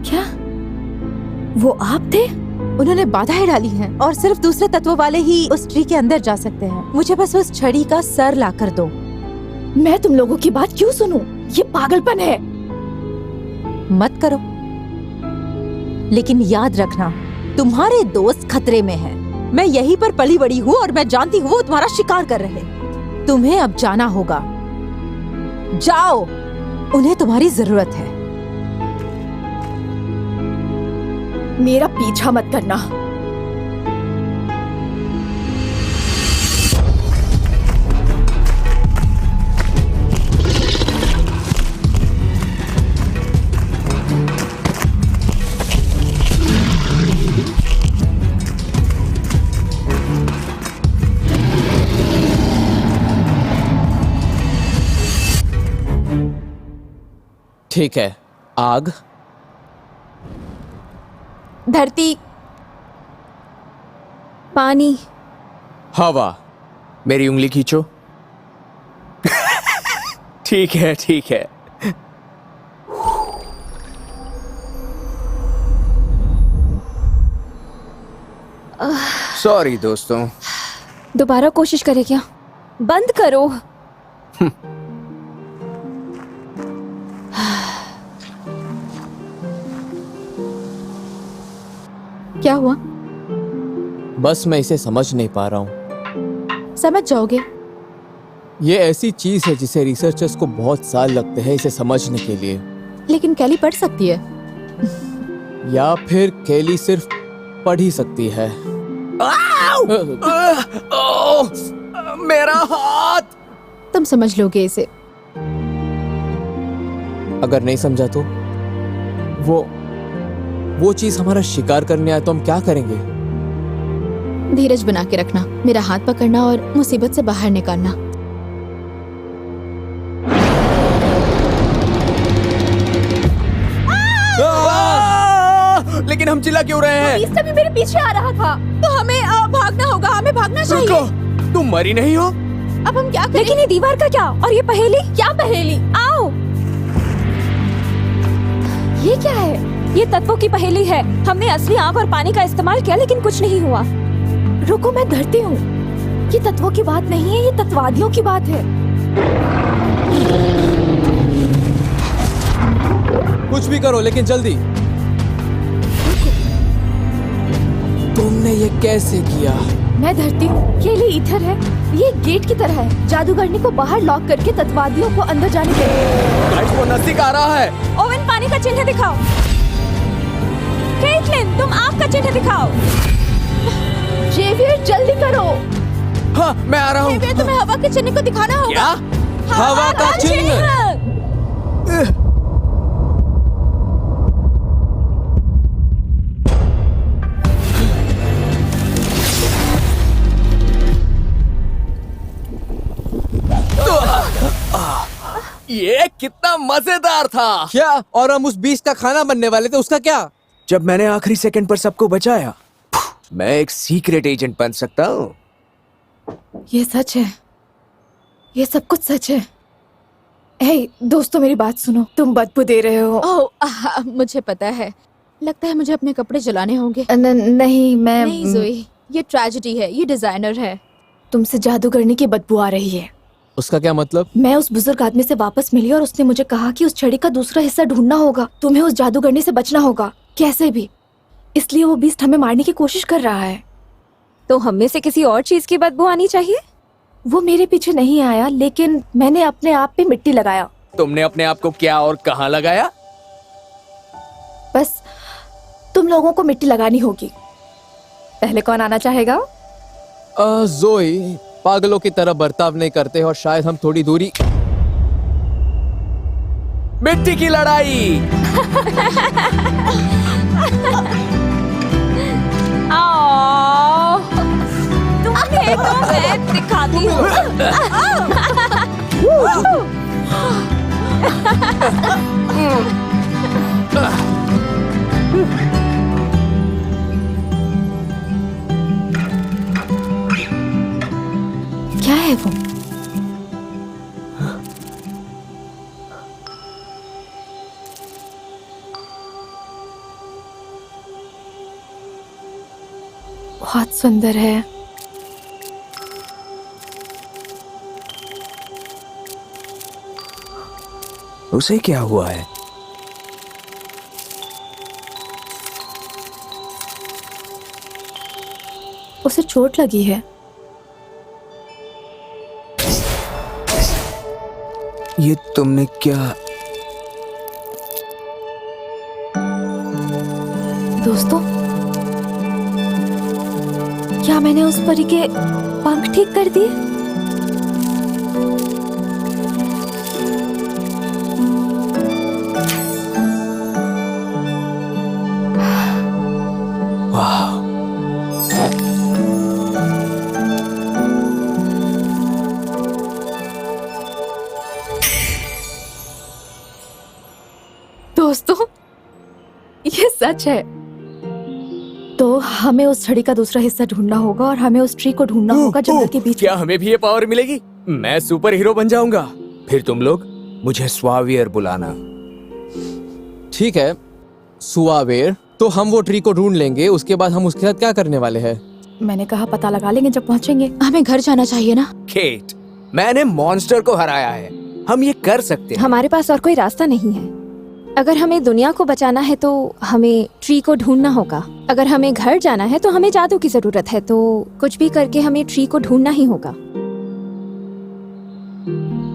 [SPEAKER 4] क्या वो आप थे?
[SPEAKER 8] उन्होंने बाधाएं डाली हैं और सिर्फ दूसरे तत्व वाले ही उस ट्री के अंदर जा सकते हैं। मुझे बस उस छड़ी का सर ला कर दो।
[SPEAKER 4] मैं तुम लोगों की बात क्यों सुनूं? ये पागलपन है।
[SPEAKER 8] मत करो, लेकिन याद रखना तुम्हारे दोस्त खतरे में हैं। मैं यहीं पर पली बड़ी हूँ और मैं जानती हूँ वो तुम्हारा शिकार कर रहे हैं। तुम्हें अब जाना होगा। जाओ, उन्हें तुम्हारी जरूरत है।
[SPEAKER 4] मेरा पीछा मत करना।
[SPEAKER 2] ठीक है। आग,
[SPEAKER 4] धरती, पानी,
[SPEAKER 2] हवा।
[SPEAKER 9] मेरी उंगली खींचो। ठीक है, ठीक है। सॉरी दोस्तों।
[SPEAKER 4] दोबारा कोशिश करे क्या? बंद करो। क्या हुआ?
[SPEAKER 2] बस मैं इसे समझ नहीं पा रहा हूँ।
[SPEAKER 8] समझ जाओगे।
[SPEAKER 2] ये ऐसी चीज है जिसे रिसर्चर्स को बहुत साल लगते हैं इसे समझने के लिए।
[SPEAKER 8] लेकिन कैली पढ़ सकती है।
[SPEAKER 2] या फिर केली सिर्फ पढ़ ही सकती है।
[SPEAKER 9] मेरा हाथ।
[SPEAKER 8] तुम समझ लोगे इसे।
[SPEAKER 2] अगर नहीं समझा तो वो चीज हमारा शिकार करने आए तो हम क्या करेंगे?
[SPEAKER 8] धीरज बना के रखना, मेरा हाथ पकड़ना और मुसीबत से बाहर निकालना।
[SPEAKER 9] लेकिन हम चिल्ला क्यों रहे हैं?
[SPEAKER 4] बीस्ट अभी मेरे पीछे आ रहा था, तो हमें भागना होगा। हमें भागना चाहिए।
[SPEAKER 9] रुको, तुम मरी नहीं हो?
[SPEAKER 8] अब हम क्या करें?
[SPEAKER 4] लेकिन ये दीवार का क्या? और ये पहेली? क्या पहेली? आओ। ये क्या है? ये तत्वों की पहेली है। हमने असली आग और पानी का इस्तेमाल किया लेकिन कुछ नहीं हुआ। रुको, मैं धरती हूँ। ये तत्वों की बात नहीं है, ये तत्ववादियों की बात है।
[SPEAKER 2] कुछ भी करो लेकिन जल्दी। तुमने ये कैसे किया?
[SPEAKER 4] मैं धरती हूँ, केली ईथर है। ये गेट की तरह है। जादूगरनी को बाहर लॉक करके तत्ववादियों को अंदर जाने देंगे।
[SPEAKER 9] गाइस, वो नजदीक आ रहा है।
[SPEAKER 4] ओवन, पानी का चिन्ह दिखाओ। केटलिन, तुम आग का चिन्ह दिखाओ। जेवियर, जल्दी करो।
[SPEAKER 9] हाँ, मैं आ रहा हूँ।
[SPEAKER 4] जेवियर, तुम्हें हवा के चिन्ह को दिखाना होगा।
[SPEAKER 9] क्या?
[SPEAKER 2] हवा का चिन्ह।
[SPEAKER 9] ये कितना मजेदार था।
[SPEAKER 2] क्या? और हम उस बीच का खाना बनने वाले थे, उसका क्या?
[SPEAKER 9] जब मैंने आखिरी सेकंड पर सबको बचाया, मैं एक सीक्रेट एजेंट बन सकता हूँ।
[SPEAKER 4] ये सच है। ये सब कुछ सच है। हे दोस्तों, मेरी बात सुनो। तुम बदबू दे रहे हो।
[SPEAKER 8] ओह, मुझे पता है। लगता है मुझे अपने कपड़े जलाने होंगे।
[SPEAKER 4] नहीं, मैं
[SPEAKER 8] नहीं जोई, ये ट्रेजेडी है। ये डिजाइनर है।
[SPEAKER 4] तुमसे जादूगरनी की बदबू आ रही है।
[SPEAKER 2] उसका क्या मतलब?
[SPEAKER 4] मैं उस बुजुर्ग आदमी से वापस मिली और उसने मुझे कहा कि उस छड़ी का दूसरा हिस्सा ढूंढना होगा। तुम्हें उस जादूगरनी से बचना होगा, कैसे भी। इसलिए वो बीस्ट हमें मारने की कोशिश कर रहा है।
[SPEAKER 3] तो हमें से किसी और चीज की बदबू आनी चाहिए।
[SPEAKER 4] वो मेरे पीछे नहीं आया, लेकिन मैंने अपने आप पे मिट्टी लगाया।
[SPEAKER 9] तुमने अपने आप को क्या और कहाँ लगाया?
[SPEAKER 4] बस तुम लोगों को मिट्टी लगानी होगी। पहले कौन आना चाहेगा?
[SPEAKER 2] जोई, पागलों की तरह बर्ताव नहीं करते और शायद हम थोड़ी दूरी।
[SPEAKER 9] मिट्टी की लड़ाई।
[SPEAKER 3] तुम्हें तो मैं दिखाती हूँ।
[SPEAKER 4] क्या है वो? बहुत सुंदर है।
[SPEAKER 9] उसे क्या हुआ है?
[SPEAKER 4] उसे चोट लगी है।
[SPEAKER 9] ये तुमने क्या?
[SPEAKER 4] दोस्तों, क्या मैंने उस परी के पंख ठीक कर दिए?
[SPEAKER 9] वाह,
[SPEAKER 4] सच है। तो हमें उस छड़ी का दूसरा हिस्सा ढूंढना होगा और हमें उस ट्री को ढूंढना होगा जंगल के बीच।
[SPEAKER 9] क्या हमें भी ये पावर मिलेगी? मैं सुपर हीरो बन जाऊंगा। फिर तुम लोग मुझे स्वावियर बुलाना।
[SPEAKER 2] ठीक है सुआवेर, तो हम वो ट्री को ढूंढ लेंगे, उसके बाद हम उसके साथ क्या करने वाले हैं?
[SPEAKER 4] मैंने कहा पता लगा लेंगे जब पहुंचेंगे।
[SPEAKER 3] हमें घर जाना चाहिए ना।
[SPEAKER 9] केट, मैंने मॉन्स्टर को हराया है, हम ये कर सकते हैं।
[SPEAKER 3] हमारे पास और कोई रास्ता नहीं है। अगर हमें दुनिया को बचाना है तो हमें ट्री को ढूंढना होगा। अगर हमें घर जाना है तो हमें जादू की जरूरत है। तो कुछ भी करके हमें ट्री को ढूंढना ही होगा।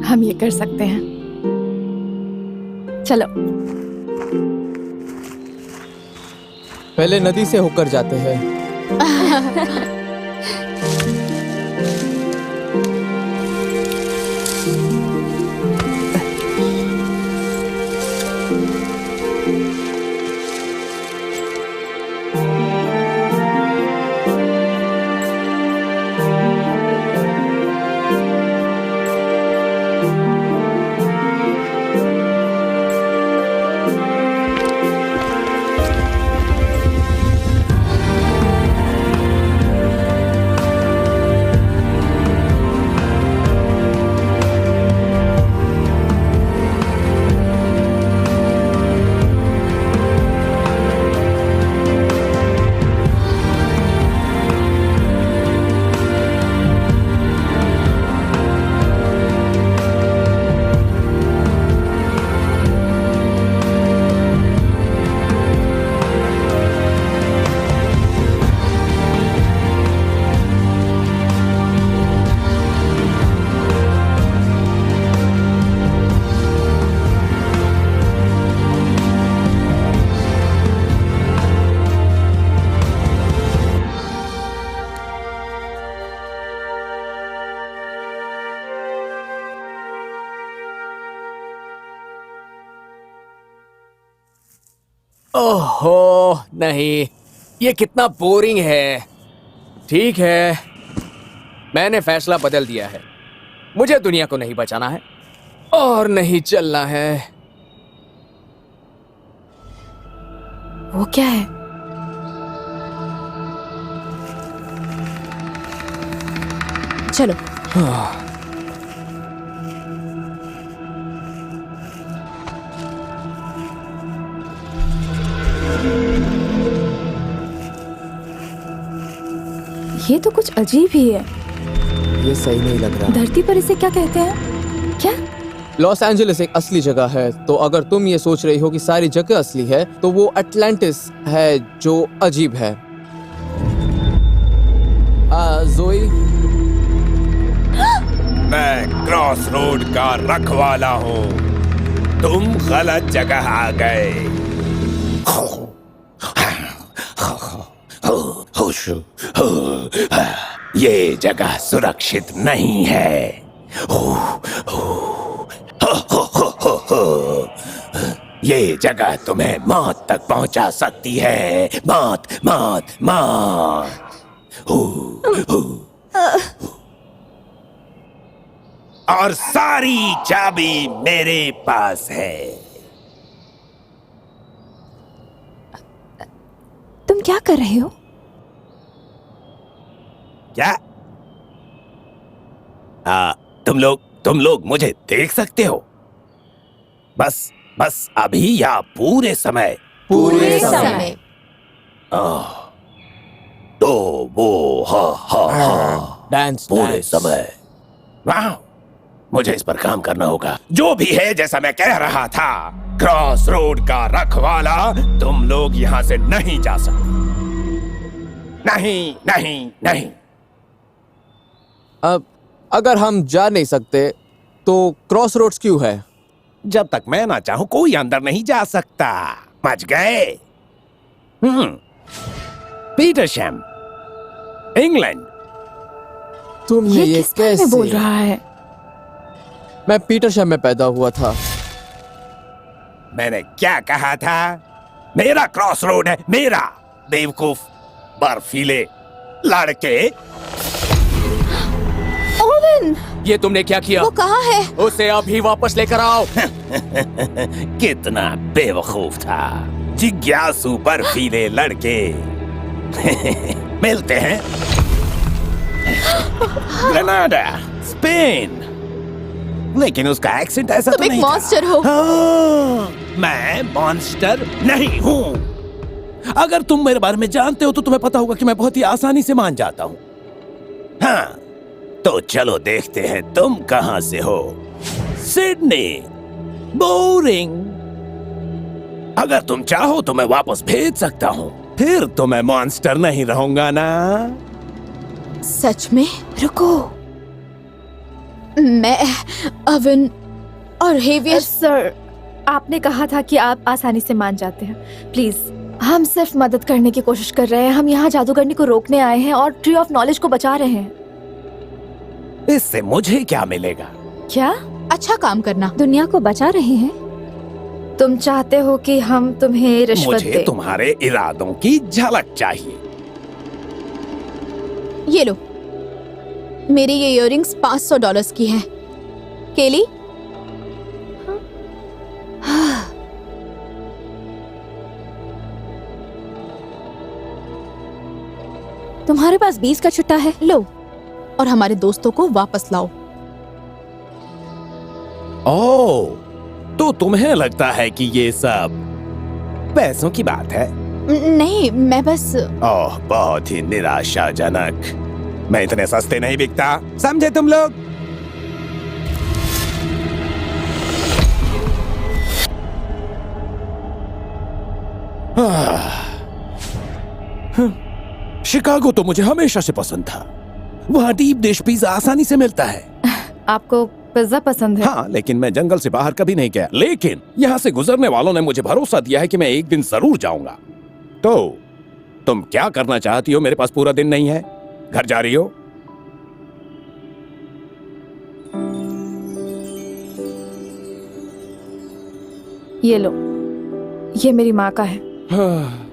[SPEAKER 4] हम ये कर सकते हैं। चलो।
[SPEAKER 2] पहले नदी से होकर जाते हैं।
[SPEAKER 9] ओहो नहीं, ये कितना बोरिंग है। ठीक है, मैंने फैसला बदल दिया है। मुझे दुनिया को नहीं बचाना है और नहीं चलना है।
[SPEAKER 4] वो क्या है?
[SPEAKER 3] चलो।
[SPEAKER 4] ये तो कुछ अजीब ही है।
[SPEAKER 2] ये सही नहीं लग रहा।
[SPEAKER 4] धरती पर इसे क्या कहते हैं? क्या?
[SPEAKER 2] लॉस एंजलिस एक असली जगह है, तो अगर तुम ये सोच रही हो कि सारी जगह असली है, तो वो अटलांटिस है जो अजीब है। जोई,
[SPEAKER 6] मैं क्रॉस रोड का रखवाला हूँ। तुम गलत जगह आ गए। ये जगह सुरक्षित नहीं है। ये जगह तुम्हें मौत तक पहुंचा सकती है। मौत, मौत, मौत। और सारी चाबी मेरे पास है।
[SPEAKER 3] तुम क्या कर रहे हो?
[SPEAKER 6] क्या? तुम लोग मुझे देख सकते हो? बस अभी या पूरे समय?
[SPEAKER 7] पूरे समय।
[SPEAKER 6] तो वो हा
[SPEAKER 2] डांस
[SPEAKER 6] पूरे समय। वाह, मुझे इस पर काम करना होगा। जो भी है, जैसा मैं कह रहा था, क्रॉस रोड का रखवाला, तुम लोग यहाँ से नहीं जा सकते। नहीं, नहीं, नहीं।
[SPEAKER 2] अब अगर हम जा नहीं सकते तो क्रॉस रोड्स क्यों है?
[SPEAKER 6] जब तक मैं ना चाहूं कोई अंदर नहीं जा सकता। समझ गए? पीटरशैम, इंग्लैंड।
[SPEAKER 2] तुमने ये
[SPEAKER 4] किस बारे में
[SPEAKER 2] कैसे?
[SPEAKER 4] बोल रहा है?
[SPEAKER 2] मैं पीटरशैम में पैदा हुआ था।
[SPEAKER 6] मैंने क्या कहा था? मेरा क्रॉस रोड है, मेरा। बेवकूफ बर्फीले लड़के।
[SPEAKER 3] ओवन,
[SPEAKER 9] ये तुमने क्या किया?
[SPEAKER 3] वो कहाँ है?
[SPEAKER 9] उसे अभी वापस लेकर आओ।
[SPEAKER 6] कितना बेवकूफ था। जिज्ञासु बर्फीले लड़के। मिलते हैं। Grenada, Spain. लेकिन उसका एक्सेंट ऐसा
[SPEAKER 3] तुम
[SPEAKER 6] तो
[SPEAKER 3] एक
[SPEAKER 6] नहीं था।
[SPEAKER 3] मॉन्स्टर हो।
[SPEAKER 6] हाँ, मैं मॉन्स्टर नहीं हूँ। अगर तुम मेरे बारे में जानते हो तो तुम्हें पता होगा कि मैं बहुत ही आसानी से मान जाता हूँ। हाँ, तो चलो देखते हैं तुम कहाँ से हो। सिडनी। बोरिंग। अगर तुम चाहो तो मैं वापस भेज सकता हूँ, फिर तो मैं मॉन्स्टर नहीं रहूंगा ना।
[SPEAKER 3] सच में? रुको, मैं अवन और हेवियर।
[SPEAKER 4] सर, आपने कहा था कि आप आसानी से मान जाते हैं। प्लीज, हम सिर्फ मदद करने की कोशिश कर रहे हैं। हम यहाँ जादूगरनी को रोकने आए हैं और ट्री ऑफ नॉलेज को बचा रहे हैं।
[SPEAKER 6] इससे मुझे क्या मिलेगा?
[SPEAKER 4] क्या?
[SPEAKER 3] अच्छा काम करना। दुनिया को बचा रहे हैं।
[SPEAKER 4] तुम चाहते हो कि हम तुम्हें रिश्वत
[SPEAKER 6] मुझे
[SPEAKER 4] दें?
[SPEAKER 6] तुम्हारे इरादों की झलक चाहिए।
[SPEAKER 3] ये लो, मेरी ये इयररिंग्स $500 की हैं। केली? तुम्हारे पास 20 का छुट्टा है, लो, और हमारे दोस्तों को वापस लाओ।
[SPEAKER 6] ओह, तो तुम्हें लगता है कि ये सब पैसों की बात है?
[SPEAKER 3] नहीं, मैं बस।
[SPEAKER 6] ओह, बहुत ही निराशाजनक। मैं इतने सस्ते नहीं बिकता, समझे तुम लोग? शिकागो तो मुझे हमेशा से पसंद था। वहाँ डीप डिश पिज्जा आसानी से मिलता है।
[SPEAKER 4] आपको पिज्जा पसंद है?
[SPEAKER 6] हाँ, लेकिन मैं जंगल से बाहर कभी नहीं गया। लेकिन यहाँ से गुजरने वालों ने मुझे भरोसा दिया है कि मैं एक दिन जरूर जाऊंगा। तो तुम क्या करना चाहती हो? मेरे पास पूरा दिन नहीं है। घर जा रही हो?
[SPEAKER 4] ये लो, ये मेरी माँ का है।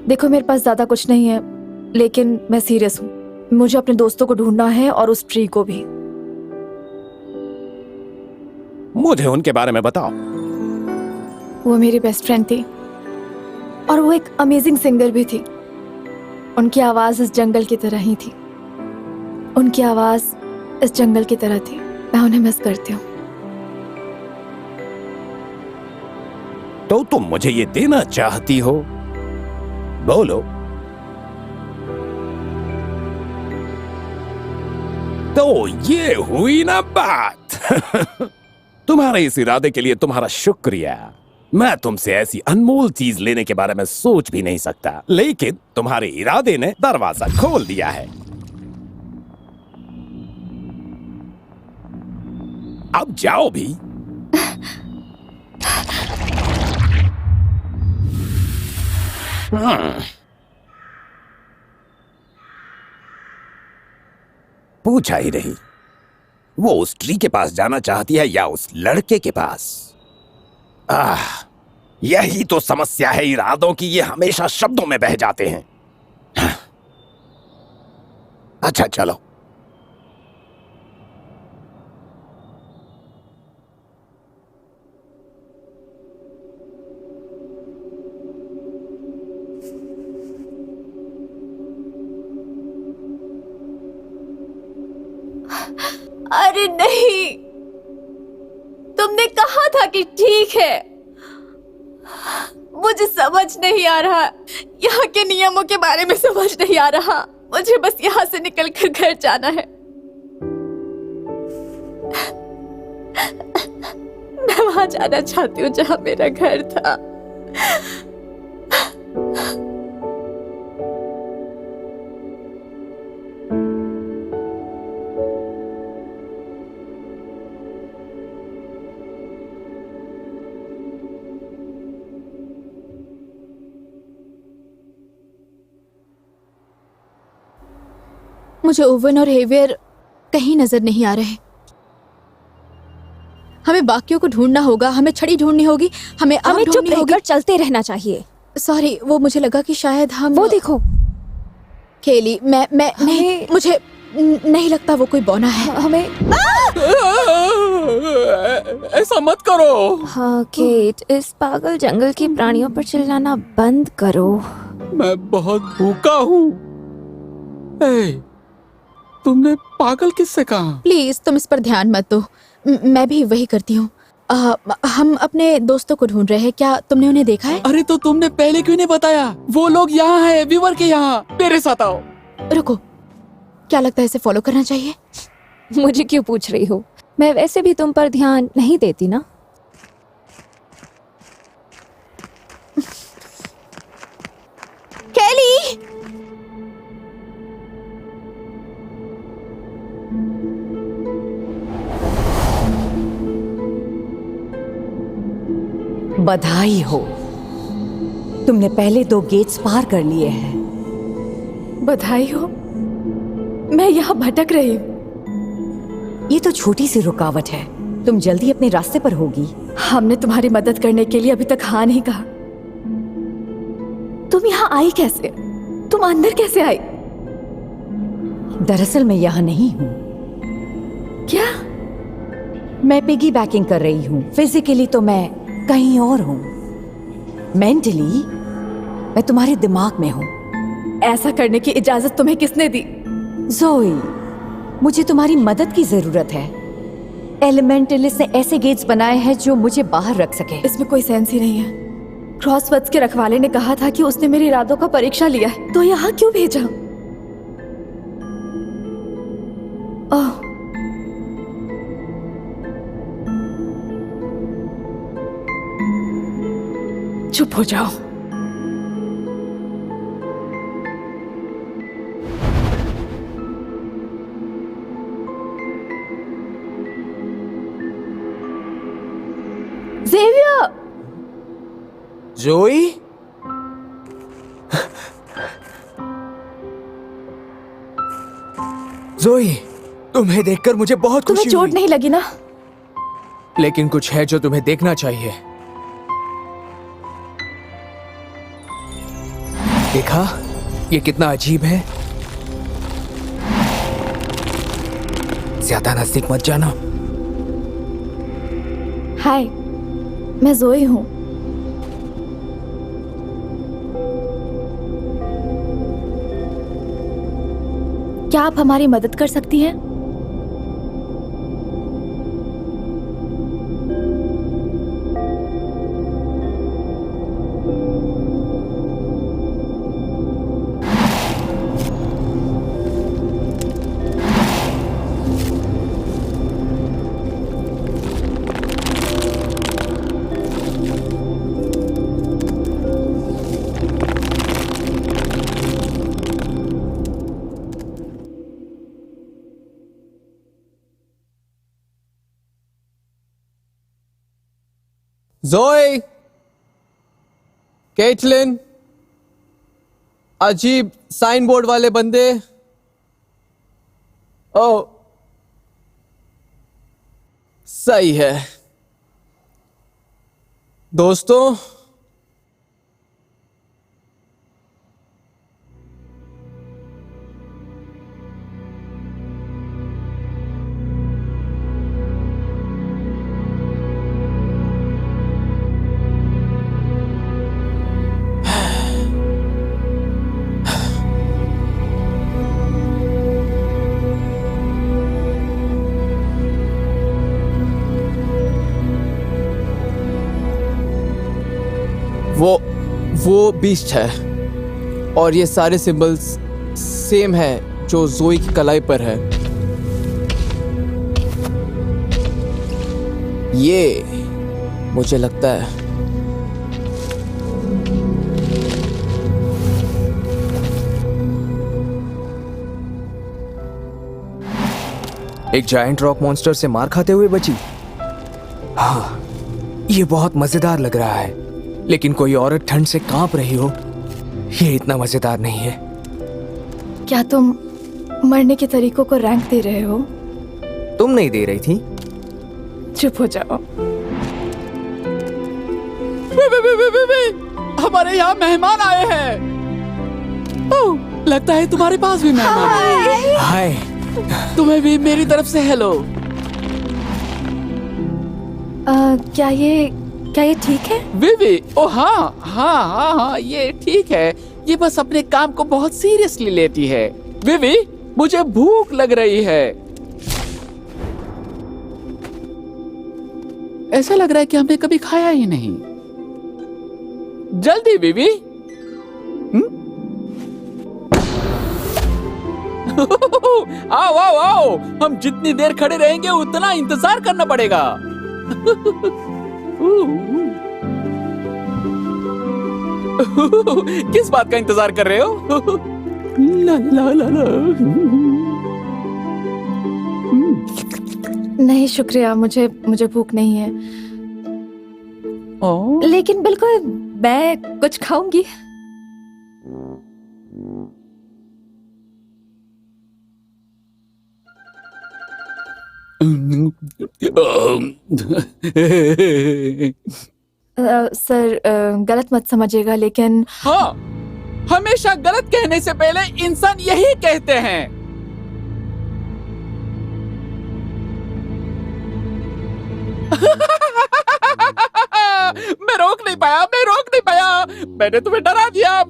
[SPEAKER 4] देखो, मेरे पास ज्यादा कुछ नहीं है, लेकिन मैं सीरियस हूँ। मुझे अपने दोस्तों को ढूंढना है और उस ट्री को भी।
[SPEAKER 6] मुझे उनके बारे में बताओ।
[SPEAKER 4] वो मेरी बेस्ट फ्रेंड थी और वो एक अमेजिंग सिंगर भी थी। उनकी आवाज इस जंगल की तरह ही थी। उनकी आवाज इस जंगल की तरह थी। मैं उन्हें मिस करती हूँ।
[SPEAKER 6] तो तुम मुझे ये देना चाहती हो? बोलो। तो ये हुई ना बात। तुम्हारे इस इरादे के लिए तुम्हारा शुक्रिया। मैं तुमसे ऐसी अनमोल चीज लेने के बारे में सोच भी नहीं सकता, लेकिन तुम्हारे इरादे ने दरवाजा खोल दिया है। अब जाओ भी। पूछा ही नहीं। वो उस ट्री के पास जाना चाहती है या उस लड़के के पास? यही तो समस्या है इरादों की, ये हमेशा शब्दों में बह जाते हैं। अच्छा चलो।
[SPEAKER 4] अरे नहीं, तुमने कहा था कि ठीक है। मुझे समझ नहीं आ रहा, यहाँ के नियमों के बारे में समझ नहीं आ रहा। मुझे बस यहाँ से निकलकर घर जाना है। मैं वहां जाना चाहती हूँ जहाँ मेरा घर था।
[SPEAKER 3] मुझे ओवन और हेवियर कहीं नजर नहीं आ रहे। हमें बाकियों को ढूंढना होगा। हमें छड़ी ढूंढनी होगी। हमें
[SPEAKER 4] चुप रहकर चलते रहना चाहिए।
[SPEAKER 3] सॉरी, वो मुझे लगा कि शायद हम।
[SPEAKER 4] वो देखो।
[SPEAKER 3] केली, मैं नहीं, नहीं लगता वो कोई बौना है। हमें
[SPEAKER 1] ऐसा मत करो।
[SPEAKER 3] हाँ केट, इस पागल जंगल के प्राणियों पर चिल्लाना बंद करो।
[SPEAKER 1] मैं बहुत भूखा हूँ। तुमने पागल किससे कहा?
[SPEAKER 3] प्लीज तुम इस पर ध्यान मत दो, मैं भी वही करती हूँ। हम अपने दोस्तों को ढूंढ रहे हैं, क्या तुमने उन्हें देखा है?
[SPEAKER 1] अरे तो तुमने पहले क्यों नहीं बताया? वो लोग यहाँ हैं, वीवर के यहाँ। मेरे साथ आओ।
[SPEAKER 3] रुको, क्या लगता है इसे फॉलो करना चाहिए? मुझे क्यों पूछ रही हो? मैं वैसे भी तुम पर ध्यान नहीं देती ना। केली!
[SPEAKER 7] बधाई हो, तुमने पहले 2 गेट्स पार कर लिए हैं।
[SPEAKER 4] बधाई हो, मैं यहाँ भटक रही हूँ।
[SPEAKER 7] ये तो छोटी सी रुकावट है, तुम जल्दी अपने रास्ते पर होगी।
[SPEAKER 4] हमने तुम्हारी मदद करने के लिए अभी तक हाँ नहीं कहा। तुम यहाँ आई कैसे? तुम अंदर कैसे आई?
[SPEAKER 7] दरअसल मैं यहाँ नहीं हूँ।
[SPEAKER 4] क्या?
[SPEAKER 7] मैं पिगी बैकिंग कर रही हूँ। फिजिकली तो मैं कहीं और हूँ, मेंटली मैं तुम्हारे दिमाग में हूँ।
[SPEAKER 4] ऐसा करने की इजाजत तुम्हें किसने दी?
[SPEAKER 7] ज़ोई, मुझे तुम्हारी मदद की जरूरत है। एलिमेंटलिस्ट ने ऐसे गेट्स बनाए हैं जो मुझे बाहर रख सके।
[SPEAKER 4] इसमें कोई सेंस ही नहीं है। क्रॉसवर्ड्स के रखवाले ने कहा था कि उसने मेरे इरादों का परीक्षा लिया है, तो यहाँ क्यों भेजा? ओह, चुप हो जाओ। ज़ेवियर!
[SPEAKER 9] जोई, जोई, तुम्हें देखकर मुझे बहुत
[SPEAKER 4] तुम्हें
[SPEAKER 9] खुशी
[SPEAKER 4] चोट
[SPEAKER 9] हुई।
[SPEAKER 4] नहीं लगी ना?
[SPEAKER 9] लेकिन कुछ है जो तुम्हें देखना चाहिए। देखा, ये कितना अजीब है। ज्यादा नजदीक मत जाना।
[SPEAKER 4] हाय, मैं ज़ोई हूँ। क्या आप हमारी मदद कर सकती हैं?
[SPEAKER 2] जोई, केटलिन, अजीब साइन बोर्ड वाले बंदे। ओ, सही है दोस्तों। वो बीस्ट है और ये सारे सिंबल्स सेम है जो ज़ोई की कलाई पर है। ये मुझे लगता है
[SPEAKER 9] एक जायंट रॉक मॉन्स्टर से मार खाते हुए बची। हाँ, ये बहुत मजेदार लग रहा है, लेकिन कोई औरत ठंड से कांप रही हो, ये इतना मजेदार नहीं है।
[SPEAKER 4] क्या तुम मरने के तरीकों को रैंक दे रहे हो?
[SPEAKER 9] तुम नहीं दे रही थी।
[SPEAKER 4] चुप हो जाओ।
[SPEAKER 1] हमारे यहाँ मेहमान आए हैं। ओह, लगता है तुम्हारे पास भी मेहमान हैं।
[SPEAKER 9] हाय,
[SPEAKER 1] तुम्हें भी मेरी तरफ से हेलो।
[SPEAKER 4] क्या ये ठीक है?
[SPEAKER 1] विवी, ओ हाँ हाँ हाँ हाँ, ये ठीक है। ये बस अपने काम को बहुत सीरियसली लेती है। विवी, मुझे भूख लग रही है। ऐसा लग रहा है कि हमने कभी खाया ही नहीं। जल्दी विवी। आओ आओ आओ, हम जितनी देर खड़े रहेंगे उतना इंतजार करना पड़ेगा। किस बात का इंतजार कर रहे हो? ला ला ला ला।
[SPEAKER 4] नहीं शुक्रिया, मुझे भूख नहीं है। लेकिन बिल्कुल मैं कुछ खाऊंगी। सर गलत मत समझिएगा, लेकिन
[SPEAKER 1] हाँ, हमेशा गलत कहने से पहले इंसान यही कहते हैं। मैं रोक नहीं पाया। मैंने तुम्हें डरा दिया।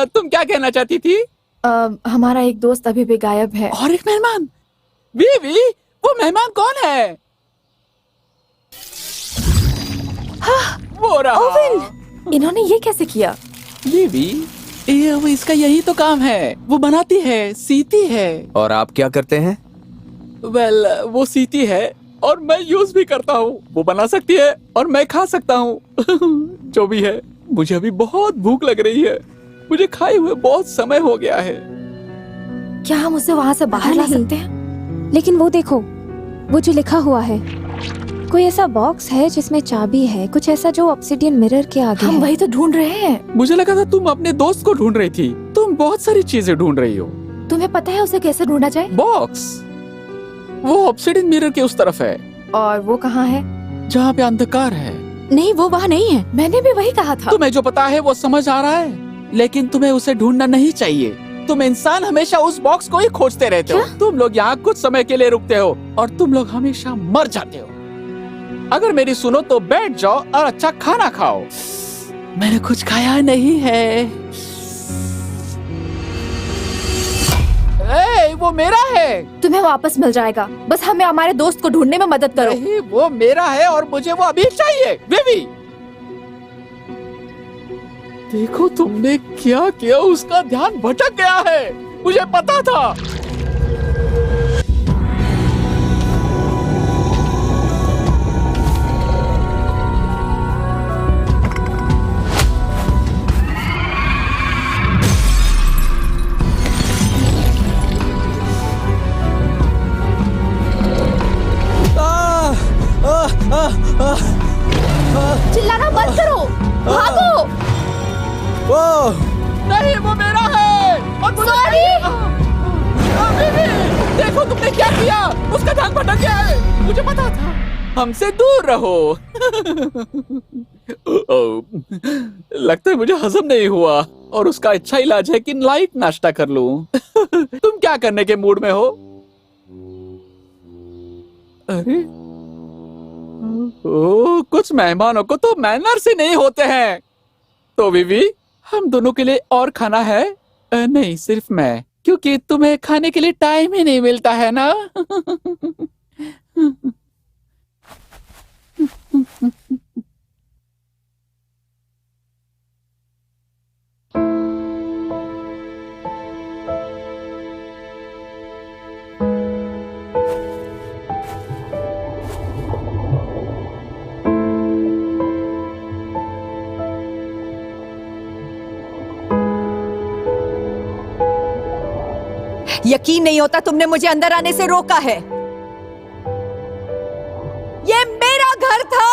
[SPEAKER 1] तुम क्या कहना चाहती थी?
[SPEAKER 4] हमारा एक दोस्त अभी भी गायब है।
[SPEAKER 1] और एक मेहमान। बीवी, वो मेहमान कौन है? वो रहा।
[SPEAKER 4] ओवन, इन्होंने ये कैसे किया?
[SPEAKER 1] बीवी, ये इसका यही तो काम है। वो बनाती है, सीती है।
[SPEAKER 9] और आप क्या करते हैं?
[SPEAKER 1] वेल, वो सीती है और मैं यूज भी करता हूँ। वो बना सकती है और मैं खा सकता हूँ। जो भी है, मुझे अभी बहुत भूख लग रही है। मुझे खाए हुए बहुत समय हो गया है।
[SPEAKER 4] क्या हम उसे वहाँ से बाहर ला सकते हैं?
[SPEAKER 3] लेकिन वो देखो, वो जो लिखा हुआ है, कोई ऐसा बॉक्स है जिसमें चाबी है, कुछ ऐसा जो ऑब्सिडियन मिरर के आगे
[SPEAKER 4] हम
[SPEAKER 3] है।
[SPEAKER 4] वही तो ढूंढ रहे हैं।
[SPEAKER 1] मुझे लगा था तुम अपने दोस्त को ढूंढ रही थी। तुम बहुत सारी चीजें ढूंढ रही हो।
[SPEAKER 4] तुम्हें पता है उसे कैसे ढूंढा जाए?
[SPEAKER 1] बॉक्स, वो ऑब्सिडियन मिरर के उस तरफ है।
[SPEAKER 4] और वो कहाँ है?
[SPEAKER 1] जहाँ पे अंधकार है।
[SPEAKER 3] नहीं, वो वहाँ नहीं है।
[SPEAKER 4] मैंने भी वही कहा था।
[SPEAKER 1] तुम्हें जो पता है वो समझ आ रहा है, लेकिन तुम्हें उसे ढूंढना नहीं चाहिए। तुम इंसान हमेशा उस बॉक्स को ही खोजते रहते हो। तुम लोग यहाँ कुछ समय के लिए रुकते हो और तुम लोग हमेशा मर जाते हो। अगर मेरी सुनो तो बैठ जाओ और अच्छा खाना खाओ। मैंने कुछ खाया नहीं है। वो मेरा है।
[SPEAKER 4] तुम्हें वापस मिल जाएगा, बस हमें हमारे दोस्त को ढूंढने में मदद करो।
[SPEAKER 1] नहीं, वो मेरा है और मुझे वो अभी चाहिए। बेबी, देखो तुमने क्या किया। उसका ध्यान भटक गया है। मुझे पता था।
[SPEAKER 4] चिल्लाना बंद करो, भागो।
[SPEAKER 1] नहीं, वो मेरा है और मुझे बेबी, देखो तुमने क्या किया। उसका ध्यान भटक गया है। मुझे पता था। हमसे दूर रहो। लगता है मुझे हजम नहीं हुआ और उसका अच्छा इलाज है कि लाइट नाश्ता कर लूं। तुम क्या करने के मूड में हो? अरे कुछ मेहमानों को तो मैनर्स ही नहीं होते हैं। तो बीवी, हम दोनों के लिए और खाना है? नहीं, सिर्फ मैं, क्योंकि तुम्हें खाने के लिए टाइम ही नहीं मिलता है ना।
[SPEAKER 7] यकीन नहीं होता तुमने मुझे अंदर आने से रोका है। ये मेरा घर था।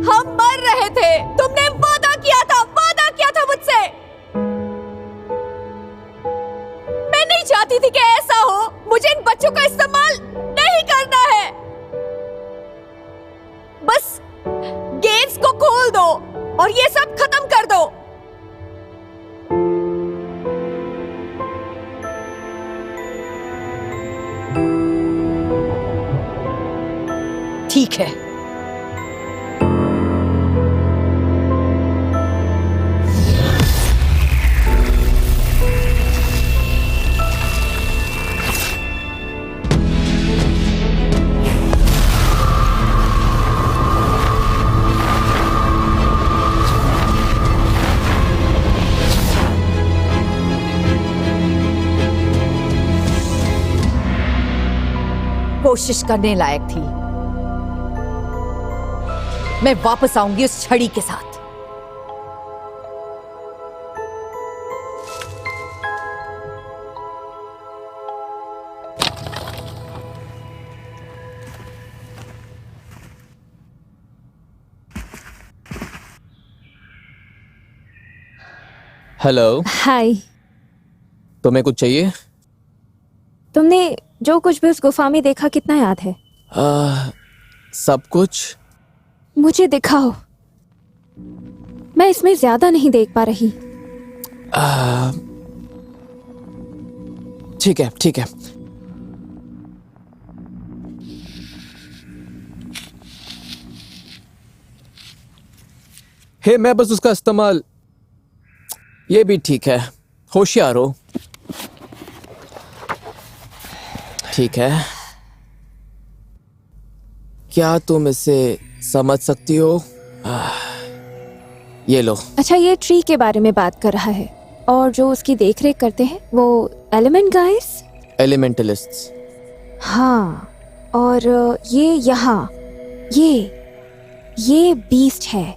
[SPEAKER 7] हम मर रहे थे। तुमने वादा किया था मुझसे। मैं नहीं चाहती थी कि ऐसा हो। मुझे इन बच्चों का इस्तेमाल नहीं करना है। बस गेट्स को खोल दो। और ये सब खत्म कर दो। ठीक है। कोशिश करने लायक थी। मैं वापस आऊंगी उस छड़ी के साथ।
[SPEAKER 2] हेलो,
[SPEAKER 3] हाय।
[SPEAKER 2] तुम्हें कुछ चाहिए?
[SPEAKER 3] तुमने जो कुछ भी उस गुफा में देखा कितना याद है?
[SPEAKER 2] सब कुछ।
[SPEAKER 3] मुझे दिखाओ, मैं इसमें ज्यादा नहीं देख पा रही।
[SPEAKER 2] ठीक है, ठीक है। हे, मैं बस उसका इस्तेमाल। ये भी ठीक है, होशियार हो। ठीक है, क्या तुम इसे समझ सकती हो? ये लो।
[SPEAKER 3] अच्छा, ये ट्री के बारे में बात कर रहा है और जो उसकी देखरेख करते हैं वो एलिमेंट गाइस,
[SPEAKER 2] एलिमेंटलिस्ट्स।
[SPEAKER 3] हाँ, और ये यहाँ ये बीस्ट है,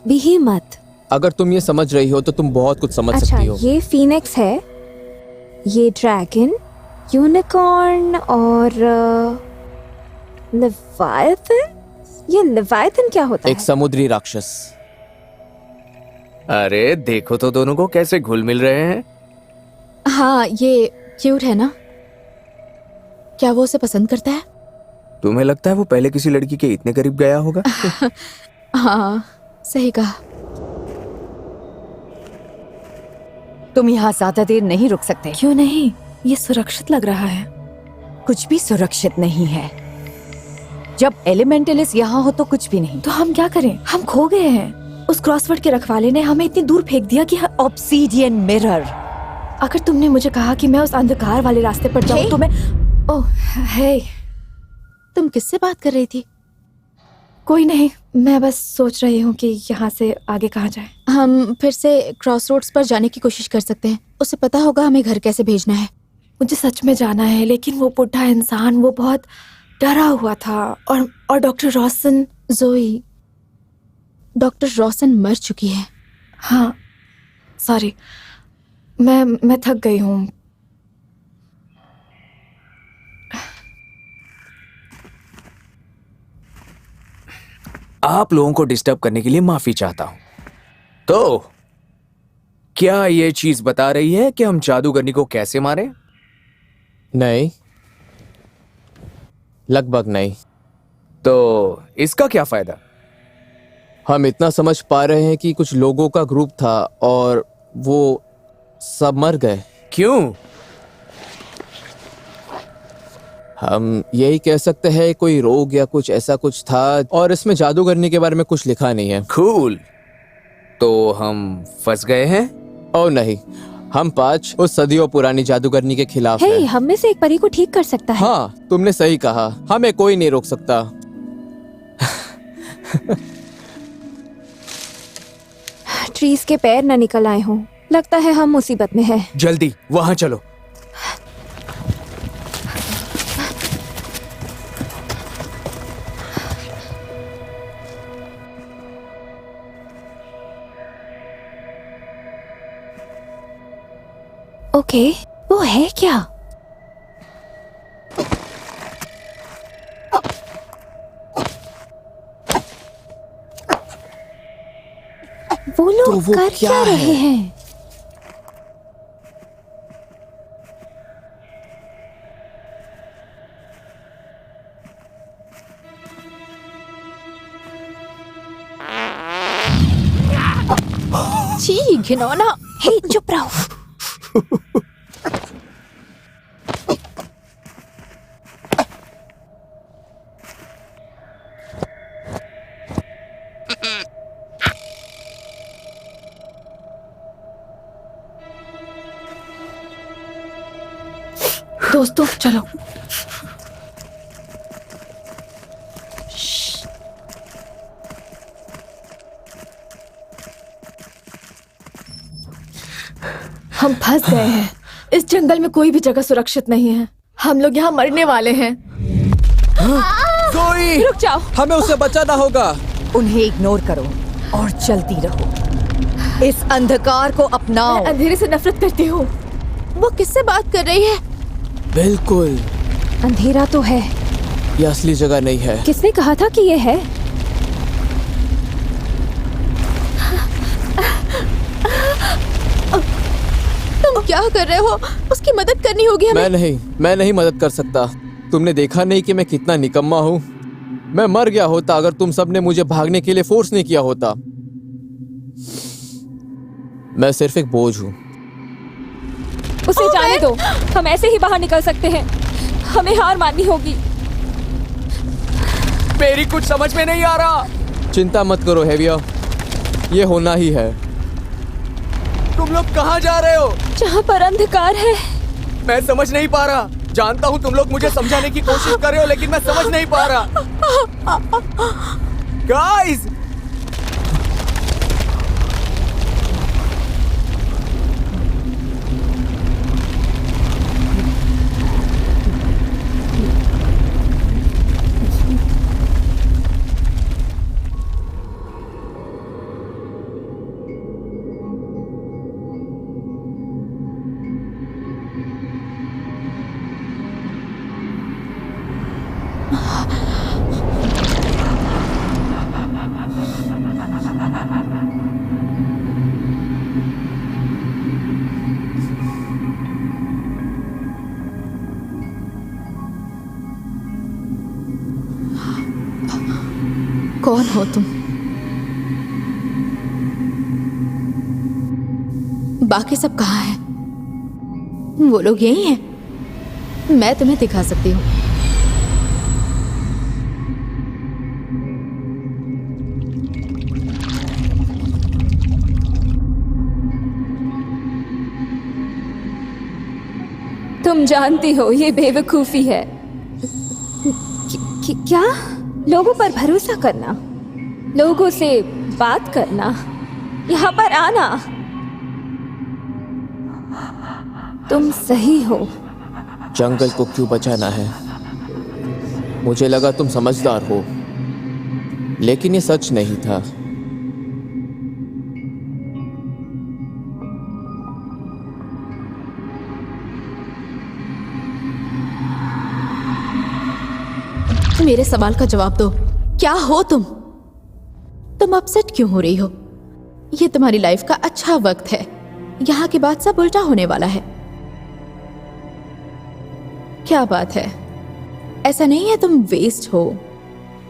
[SPEAKER 3] बीहीमथ।
[SPEAKER 2] अगर तुम ये समझ रही हो तो तुम बहुत कुछ समझ
[SPEAKER 3] अच्छा,
[SPEAKER 2] सकती हो।
[SPEAKER 3] ये फीनिक्स है, ये ड्रैगन, यूनिकॉर्न और लेवियाथन। ये लेवियाथन क्या होता
[SPEAKER 2] एक
[SPEAKER 3] है?
[SPEAKER 2] समुद्री राक्षस।
[SPEAKER 9] अरे देखो तो दोनों को कैसे घुल मिल रहे हैं।
[SPEAKER 4] हाँ, ये क्यूट है ना? क्या वो उसे पसंद करता है?
[SPEAKER 9] तुम्हें लगता है वो पहले किसी लड़की के इतने करीब गया होगा?
[SPEAKER 4] हाँ, सही कहा।
[SPEAKER 7] तुम यहाँ ज्यादा देर नहीं रुक सकते।
[SPEAKER 4] क्यों नहीं? ये सुरक्षित लग रहा है।
[SPEAKER 7] कुछ भी सुरक्षित नहीं है। जब एलिमेंटलिस्ट यहाँ हो तो कुछ भी नहीं।
[SPEAKER 4] तो हम क्या करें? हम खो गए हैं। उस क्रॉसवर्ड के रखवाले ने हमें इतनी दूर फेंक दिया कि
[SPEAKER 7] ऑब्सीडियन मिरर।
[SPEAKER 4] अगर तुमने मुझे कहा कि मैं उस अंधकार वाले रास्ते पर जाऊं तो मैं... ओह, हे, तुम किससे बात कर रही थी? कोई नहीं, मैं बस सोच रही हूँ कि यहाँ से आगे कहाँ जाए। हम फिर से क्रॉसरोड्स पर जाने की कोशिश कर सकते हैं। उसे पता होगा हमें घर कैसे भेजना है। मुझे सच में जाना है, लेकिन वो बुढ़ा इंसान, वो बहुत डरा हुआ था। और डॉक्टर रॉसन, जोई, डॉक्टर रॉसन मर चुकी है। हाँ, सॉरी, मैं थक गई हूँ।
[SPEAKER 9] आप लोगों को डिस्टर्ब करने के लिए माफी चाहता हूं। तो क्या ये चीज बता रही है कि हम जादूगरनी को कैसे मारें?
[SPEAKER 2] नहीं, लगभग नहीं।
[SPEAKER 9] तो इसका क्या फायदा?
[SPEAKER 2] हम इतना समझ पा रहे हैं कि कुछ लोगों का ग्रुप था और वो सब मर गए।
[SPEAKER 9] क्यों?
[SPEAKER 2] हम यही कह सकते हैं कोई रोग या कुछ ऐसा कुछ था, और इसमें जादूगरनी के बारे में कुछ लिखा नहीं है।
[SPEAKER 9] कूल। तो हम फंस गए हैं?
[SPEAKER 2] ओ नहीं, हम 5 उस सदियों पुरानी जादूगरनी के खिलाफ
[SPEAKER 3] हे,
[SPEAKER 2] हैं।
[SPEAKER 3] हम में से एक परी को ठीक कर सकता है।
[SPEAKER 2] हाँ, तुमने सही कहा, हमें कोई नहीं रोक सकता।
[SPEAKER 3] ट्रीज के पैर न निकल आए हों। लगता है हम मुसीबत में हैं।
[SPEAKER 9] जल्दी वहां चलो।
[SPEAKER 3] ओके, वो है क्या? वो लोग
[SPEAKER 2] तो वो
[SPEAKER 3] कर
[SPEAKER 2] क्या
[SPEAKER 3] क्या
[SPEAKER 2] है?
[SPEAKER 3] रहे हैं?
[SPEAKER 7] छी घिनौना।
[SPEAKER 3] हे चुप रहो।
[SPEAKER 4] दोस्तों चलो। हम फंस गए हैं। इस जंगल में कोई भी जगह सुरक्षित नहीं है। हम लोग यहाँ मरने वाले हैं।
[SPEAKER 2] जोई,
[SPEAKER 3] रुक जाओ।
[SPEAKER 2] हमें उसे बचाना होगा।
[SPEAKER 7] उन्हें इग्नोर करो और चलती रहो। इस अंधकार को अपनाओ।
[SPEAKER 4] मैं अंधेरे से नफरत करती हूँ।
[SPEAKER 3] वो किससे बात कर रही है?
[SPEAKER 2] बिल्कुल,
[SPEAKER 3] अंधेरा तो है।
[SPEAKER 2] ये असली जगह नहीं है।
[SPEAKER 3] किसने कहा था कि ये है? तुम क्या कर रहे हो? उसकी मदद करनी होगी हमें।
[SPEAKER 2] मैं नहीं मदद कर सकता। तुमने देखा नहीं कि मैं कितना निकम्मा हूँ? मैं मर गया होता अगर तुम सबने मुझे भागने के लिए फोर्स नहीं किया होता। मैं सिर्फ एक बोझ हूँ।
[SPEAKER 3] उसे जाने दो। हम ऐसे ही बाहर निकल सकते हैं। हमें हार माननी होगी।
[SPEAKER 9] मेरी कुछ समझ में नहीं आ रहा।
[SPEAKER 2] चिंता मत करो हेवियर, ये होना ही है।
[SPEAKER 9] तुम लोग कहाँ जा रहे हो?
[SPEAKER 3] जहाँ पर अंधकार है।
[SPEAKER 9] मैं समझ नहीं पा रहा। जानता हूँ तुम लोग मुझे समझाने की कोशिश कर रहे हो, लेकिन मैं समझ नहीं पा रहा। गाइस,
[SPEAKER 4] कौन हो तुम?
[SPEAKER 8] बाकी सब कहाँ हैं? वो लोग यही हैं। मैं तुम्हें दिखा सकती हूँ।
[SPEAKER 3] तुम जानती हो ये बेवकूफी है। क्या? लोगों पर भरोसा करना, लोगों से बात करना, यहाँ पर आना। तुम सही हो।
[SPEAKER 2] जंगल को क्यों बचाना है? मुझे लगा तुम समझदार हो, लेकिन ये सच नहीं था।
[SPEAKER 8] मेरे सवाल का जवाब दो। क्या हो तुम? तुम अपसेट क्यों हो रही हो? ये तुम्हारी लाइफ का अच्छा वक्त है। यहाँ के बाद सब उल्टा होने वाला है। क्या बात है? ऐसा नहीं है तुम वेस्ट हो।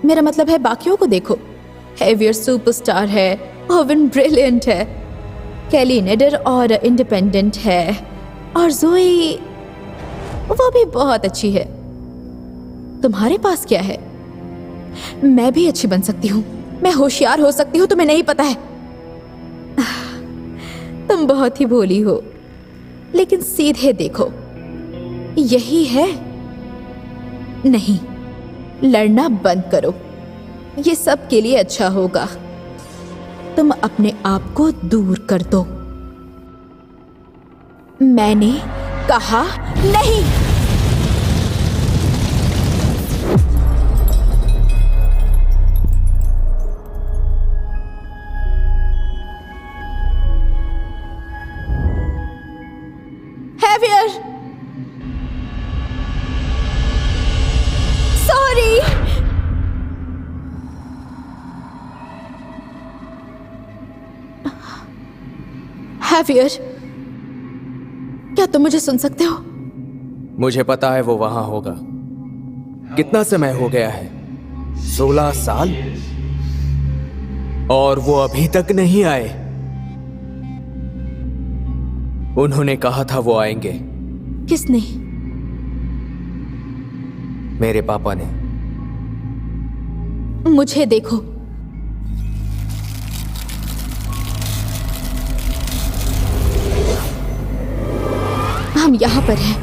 [SPEAKER 8] मेरा मतलब है बाकियों को देखो। हेवियर सुपरस्टार है, ओवन ब्रिलियंट है, कैली निडर और इंडिपेंडेंट है, और जोई वो भी बहुत अच्छी है। तुम्हारे पास क्या है? मैं भी अच्छी बन सकती हूँ, मैं होशियार हो सकती हूँ, तुम्हें नहीं पता है। तुम बहुत ही भोली हो, लेकिन सीधे देखो, यही है। नहीं, लड़ना बंद करो, ये सब के लिए अच्छा होगा। तुम अपने आप को दूर कर दो। मैंने कहा नहीं। Javier! Sorry! Javier, क्या तुम मुझे सुन सकते हो?
[SPEAKER 9] मुझे पता है वो वहां होगा। कितना समय हो गया है? 16 साल? और वो अभी तक नहीं आए। उन्होंने कहा था वो आएंगे।
[SPEAKER 8] किसने?
[SPEAKER 9] मेरे पापा ने।
[SPEAKER 8] मुझे देखो, हम यहाँ पर हैं।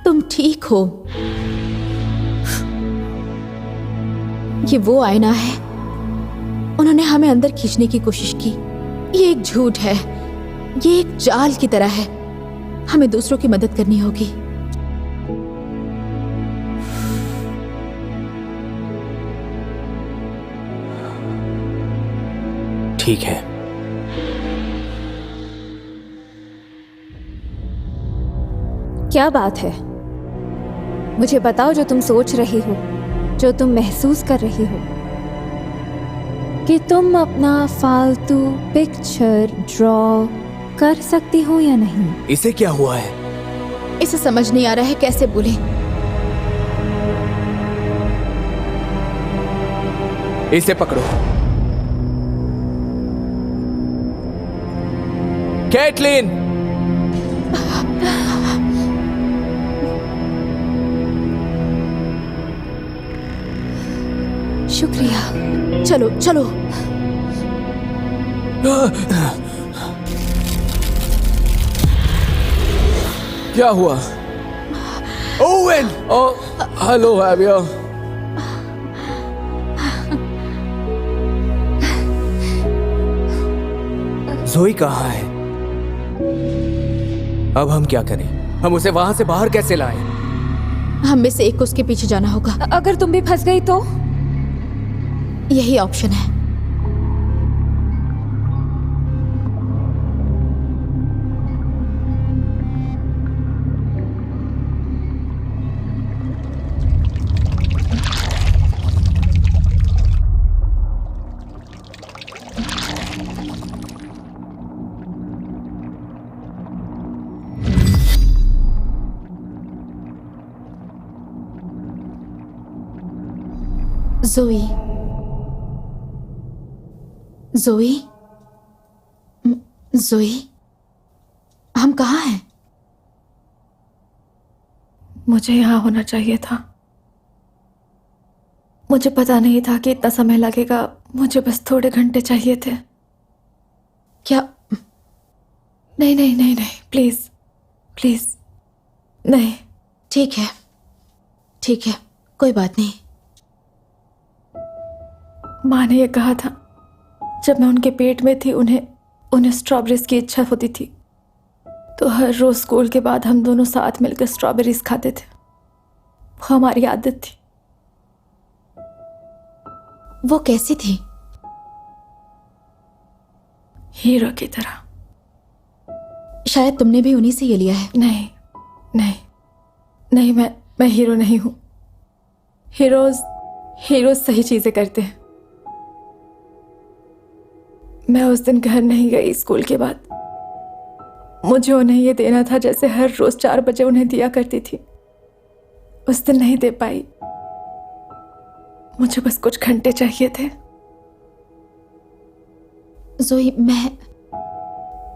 [SPEAKER 8] तुम ठीक हो? ये वो आईना है। उन्होंने हमें अंदर खींचने की कोशिश की। ये एक झूठ है, ये एक जाल की तरह है। हमें दूसरों की मदद करनी होगी।
[SPEAKER 9] ठीक है।
[SPEAKER 3] क्या बात है? मुझे बताओ जो तुम सोच रही हो, जो तुम महसूस कर रही हो, कि तुम अपना फालतू पिक्चर ड्रॉ कर सकती हो या नहीं।
[SPEAKER 9] इसे क्या हुआ है?
[SPEAKER 8] इसे समझ नहीं आ रहा है कैसे बोले।
[SPEAKER 9] इसे पकड़ो। कैटलिन!
[SPEAKER 3] शुक्रिया।
[SPEAKER 8] चलो चलो।
[SPEAKER 2] क्या हुआ?
[SPEAKER 9] ओवेन!
[SPEAKER 2] Hello Hevea.
[SPEAKER 9] जोई कहाँ है? अब हम क्या करें? हम उसे वहां से बाहर कैसे लाएं?
[SPEAKER 8] हम में से एक को उसके पीछे जाना होगा।
[SPEAKER 3] अगर तुम भी फंस गई तो?
[SPEAKER 8] यही ऑप्शन है। जोई, जोई, जोई, हम कहाँ हैं?
[SPEAKER 4] मुझे यहाँ होना चाहिए था। मुझे पता नहीं था कि इतना समय लगेगा। मुझे बस थोड़े घंटे चाहिए थे।
[SPEAKER 8] क्या?
[SPEAKER 4] नहीं नहीं नहीं नहीं, प्लीज प्लीज नहीं।
[SPEAKER 8] ठीक है, ठीक है, कोई बात नहीं।
[SPEAKER 4] माँ ने ये कहा था जब मैं उनके पेट में थी, उन्हें स्ट्रॉबेरीज की इच्छा होती थी, तो हर रोज स्कूल के बाद हम दोनों साथ मिलकर स्ट्रॉबेरीज खाते थे। वो हमारी आदत थी।
[SPEAKER 8] वो कैसी थी?
[SPEAKER 4] हीरो की तरह।
[SPEAKER 8] शायद तुमने भी उन्हीं से ये लिया है।
[SPEAKER 4] नहीं नहीं नहीं, मैं हीरो नहीं हूं। हीरोज सही चीजें करते हैं। मैं उस दिन घर नहीं गई स्कूल के बाद। मुझे उन्हें ये देना था जैसे हर रोज 4 बजे उन्हें दिया करती थी। उस दिन नहीं दे पाई। मुझे बस कुछ घंटे चाहिए थे।
[SPEAKER 8] जोई,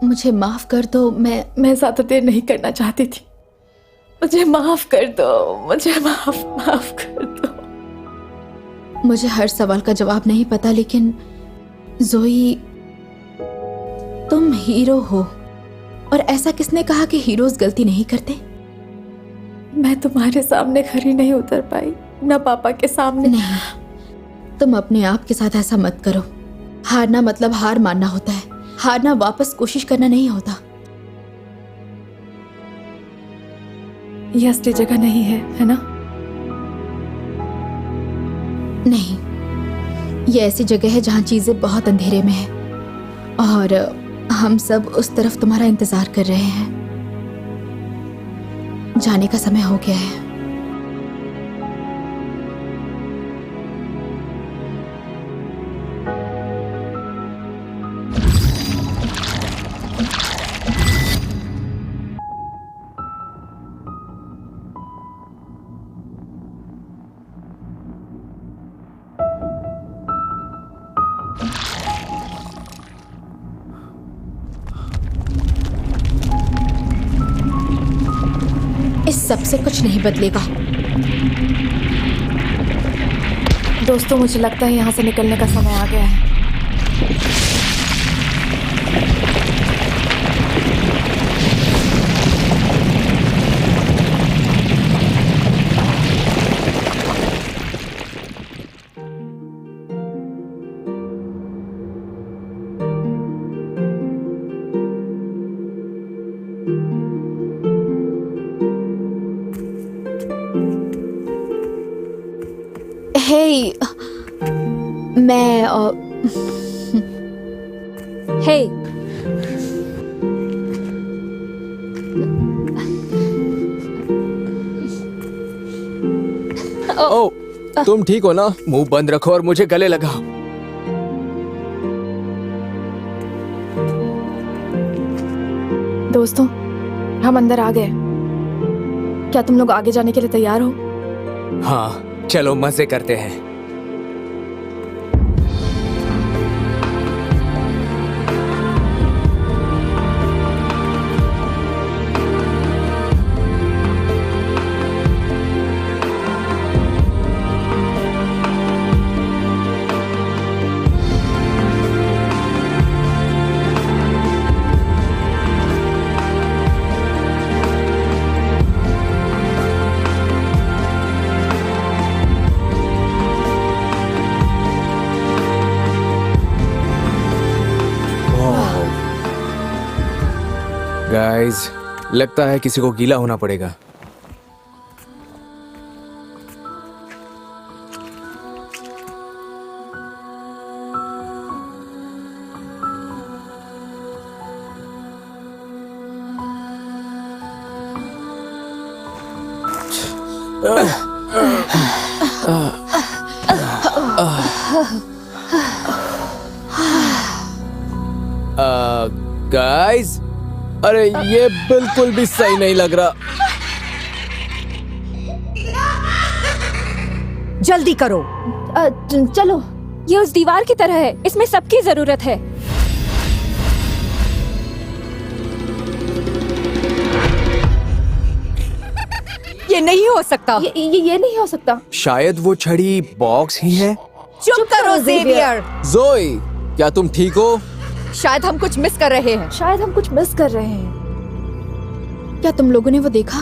[SPEAKER 8] मुझे माफ कर दो।
[SPEAKER 4] मैं ज्यादा देर नहीं करना चाहती थी। मुझे माफ कर दो। मुझे माफ कर दो।
[SPEAKER 8] मुझे हर सवाल का जवाब नहीं पता, लेकिन जोई, तुम हीरो हो। और ऐसा किसने कहा कि हीरोज गलती नहीं करते?
[SPEAKER 4] मैं तुम्हारे सामने खरी नहीं उतर पाई, ना पापा के सामने।
[SPEAKER 8] नहीं, तुम अपने आप के साथ ऐसा मत करो। हारना मतलब हार मानना होता है। हारना वापस कोशिश करना नहीं होता।
[SPEAKER 4] ये असली जगह नहीं है ना?
[SPEAKER 8] नहीं, ये ऐसी जगह है जहाँ चीजें बहुत अंधेरे में है, और हम सब उस तरफ तुम्हारा इंतजार कर रहे हैं। जाने का समय हो गया है। इस सब से कुछ नहीं बदलेगा।
[SPEAKER 4] दोस्तों, मुझे लगता है यहाँ से निकलने का समय आ गया है।
[SPEAKER 3] हे, मैं हे,
[SPEAKER 2] ओ, तुम ठीक हो ना?
[SPEAKER 9] मुंह बंद रखो और मुझे गले लगाओ।
[SPEAKER 4] दोस्तों, हम अंदर आ गए। क्या तुम लोग आगे जाने के लिए तैयार हो?
[SPEAKER 9] हाँ, चलो मजे करते हैं। गाइस, लगता है किसी को गीला होना पड़ेगा। गाइस,
[SPEAKER 2] अरे ये बिल्कुल भी सही नहीं लग रहा।
[SPEAKER 7] जल्दी करो।
[SPEAKER 3] चलो, ये उस दीवार की तरह है, इसमें सबकी जरूरत है।
[SPEAKER 7] ये नहीं हो सकता।
[SPEAKER 4] ये नहीं हो सकता।
[SPEAKER 9] शायद वो छड़ी बॉक्स ही है।
[SPEAKER 7] चुप करो ज़ेवियर।
[SPEAKER 2] जोई, क्या तुम ठीक हो?
[SPEAKER 7] शायद हम कुछ मिस कर रहे हैं।
[SPEAKER 4] शायद हम कुछ मिस कर रहे हैं।
[SPEAKER 8] क्या तुम लोगों ने वो देखा?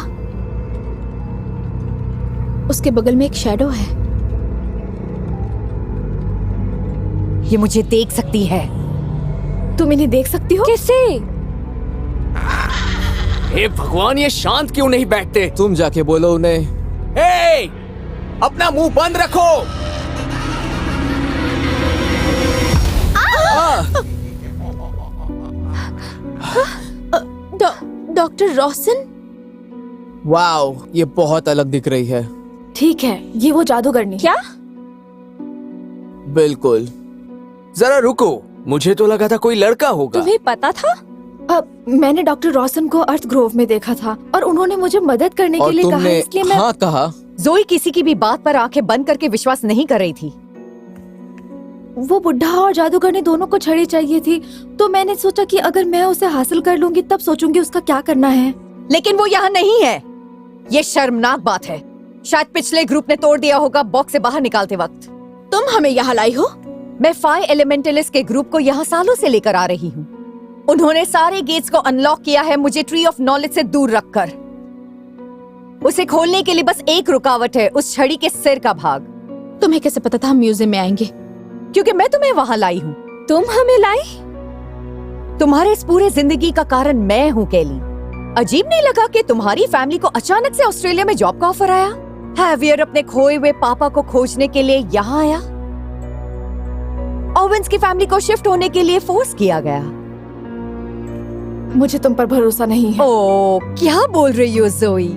[SPEAKER 8] उसके बगल में एक शैडो है।
[SPEAKER 7] ये मुझे देख सकती है।
[SPEAKER 4] तुम इन्हें देख सकती हो?
[SPEAKER 3] किसे?
[SPEAKER 9] हे भगवान, ये शांत क्यों नहीं बैठते?
[SPEAKER 2] तुम जाके बोलो उन्हें।
[SPEAKER 9] हे, अपना मुंह बंद रखो।
[SPEAKER 8] डॉक्टर रॉसन?
[SPEAKER 2] वाओ, ये बहुत अलग दिख रही है।
[SPEAKER 4] ठीक है, ये वो जादूगरनी।
[SPEAKER 3] क्या?
[SPEAKER 2] बिल्कुल।
[SPEAKER 9] जरा रुको, मुझे तो लगा था कोई लड़का होगा।
[SPEAKER 3] तुम्हें पता था?
[SPEAKER 4] मैंने डॉक्टर रॉसन को अर्थ ग्रोव में देखा था और उन्होंने मुझे मदद करने के
[SPEAKER 2] और
[SPEAKER 4] लिए कहा,
[SPEAKER 2] तुमने
[SPEAKER 4] इसलिए मैं
[SPEAKER 2] हाँ कहा।
[SPEAKER 7] जोई किसी की भी बात पर आंखें बंद करके विश्वास नहीं कर रही थी।
[SPEAKER 4] वो बुढ़ा और जादूगरनी दोनों को छड़ी चाहिए थी, तो मैंने सोचा कि अगर मैं उसे हासिल कर लूंगी तब सोचूंगी उसका क्या करना है।
[SPEAKER 7] लेकिन वो यहाँ नहीं है। ये शर्मनाक बात है। शायद पिछले ग्रुप ने तोड़ दिया होगा बॉक्स से बाहर निकालते वक्त।
[SPEAKER 8] तुम हमें यहाँ लाई हो?
[SPEAKER 7] मैं 5 एलिमेंटलिस्ट के ग्रुप को यहाँ सालों से लेकर आ रही हूँ। उन्होंने सारे गेट्स को अनलॉक किया है, मुझे ट्री ऑफ नॉलेज से दूर रखकर। उसे खोलने के लिए बस एक रुकावट है, उस छड़ी के सिर का भाग।
[SPEAKER 8] तुम्हें कैसे पता था हम म्यूजियम में आएंगे?
[SPEAKER 7] क्योंकि मैं तुम्हें वहाँ लाई हूँ।
[SPEAKER 3] तुम हमें लाई?
[SPEAKER 7] तुम्हारे इस पूरे जिंदगी का कारण मैं हूँ केली। अजीब नहीं लगा कि तुम्हारी फैमिली को अचानक से ऑस्ट्रेलिया में जॉब का ऑफर आया? हैवियर अपने खोए हुए पापा को खोजने के लिए यहाँ आया। ओवेंस की फैमिली को शिफ्ट होने के लिए फोर्स किया गया।
[SPEAKER 4] मुझे तुम पर भरोसा नहीं है।
[SPEAKER 7] ओ, क्या बोल रही हो जोई?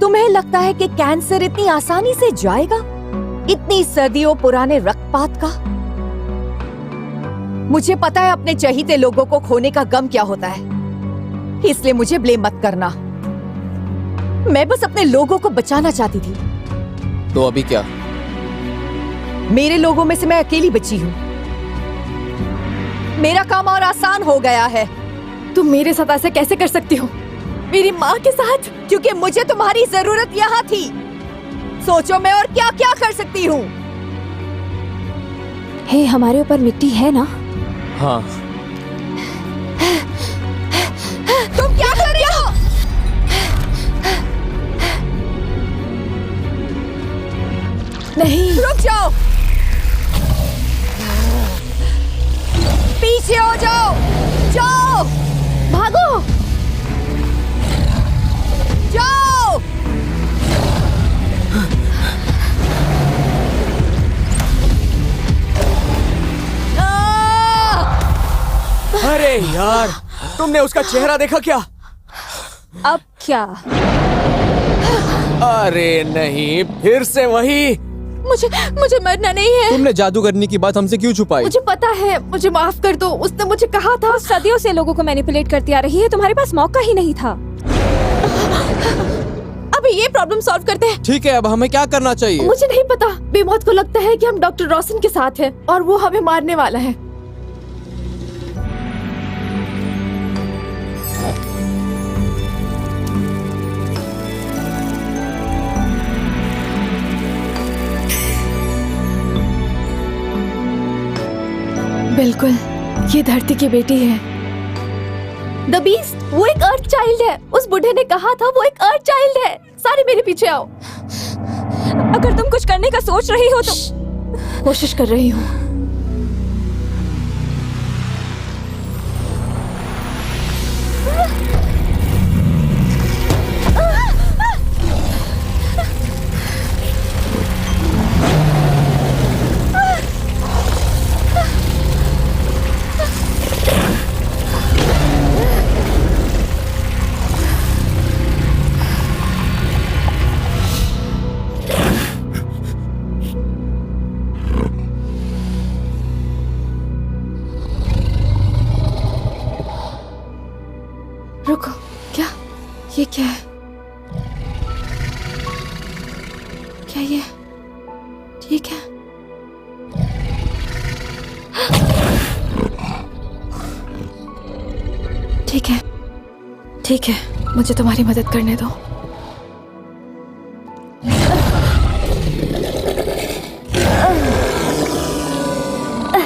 [SPEAKER 7] तुम्हें लगता है कि कैंसर इतनी आसानी से जाएगा? इतनी सदियों पुराने रक्तपात का? मुझे पता है अपने चहीते लोगों को खोने का गम क्या होता है, इसलिए मुझे ब्लेम मत करना। मैं बस अपने लोगों को बचाना चाहती थी।
[SPEAKER 2] तो अभी क्या?
[SPEAKER 7] मेरे लोगों में से मैं अकेली बची हूँ। मेरा काम और आसान हो गया है।
[SPEAKER 4] तुम मेरे साथ ऐसे कैसे कर सकती हो? मेरी माँ के साथ।
[SPEAKER 7] क्योंकि मुझे तुम्हारी जरूरत यहाँ थी। सोचो मैं और क्या क्या कर सकती हूँ।
[SPEAKER 3] हे, हमारे ऊपर मिट्टी है ना?
[SPEAKER 2] हाँ।
[SPEAKER 7] तुम क्या कर रही हो?
[SPEAKER 4] नहीं,
[SPEAKER 7] रुक जाओ, पीछे हो जाओ, जाओ,
[SPEAKER 4] भागो।
[SPEAKER 7] जाओ।
[SPEAKER 9] अरे यार, तुमने उसका चेहरा देखा क्या?
[SPEAKER 3] अब क्या?
[SPEAKER 9] अरे नहीं, फिर से वही।
[SPEAKER 4] मुझे मरना नहीं है।
[SPEAKER 2] तुमने जादू करने की बात हमसे क्यों छुपाई?
[SPEAKER 4] मुझे पता है, मुझे माफ कर दो। उसने मुझे कहा था।
[SPEAKER 3] सदियों से लोगों को मैनिपुलेट करती आ रही है, तुम्हारे पास मौका ही नहीं था।
[SPEAKER 4] अभी ये प्रॉब्लम सॉल्व करते हैं।
[SPEAKER 2] ठीक है, अब हमें क्या करना चाहिए?
[SPEAKER 4] मुझे नहीं पता। बेमौत को लगता है कि हम डॉक्टर रोशन के साथ हैं और वो हमें मारने वाला है। बिल्कुल, ये धरती की बेटी है। द बीस्ट, वो एक अर्थ चाइल्ड है। उस बूढ़े ने कहा था वो एक अर्थ चाइल्ड है। सारे मेरे पीछे आओ।
[SPEAKER 3] अगर तुम कुछ करने का सोच रही हो तो
[SPEAKER 4] कोशिश कर रही हूँ। रुको, क्या? ये क्या है? क्या ये ठीक है? ठीक है, ठीक है, मुझे तुम्हारी मदद करने दो।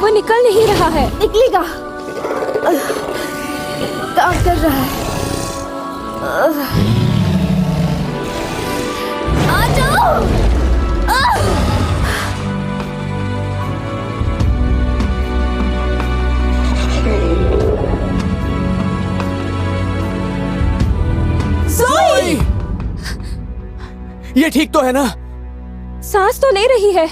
[SPEAKER 3] वो निकल नहीं रहा है।
[SPEAKER 4] निकलेगा। काम कर रहा है। आ जाओ।
[SPEAKER 9] ज़ोई! ये ठीक तो है ना?
[SPEAKER 3] सांस तो ले रही है।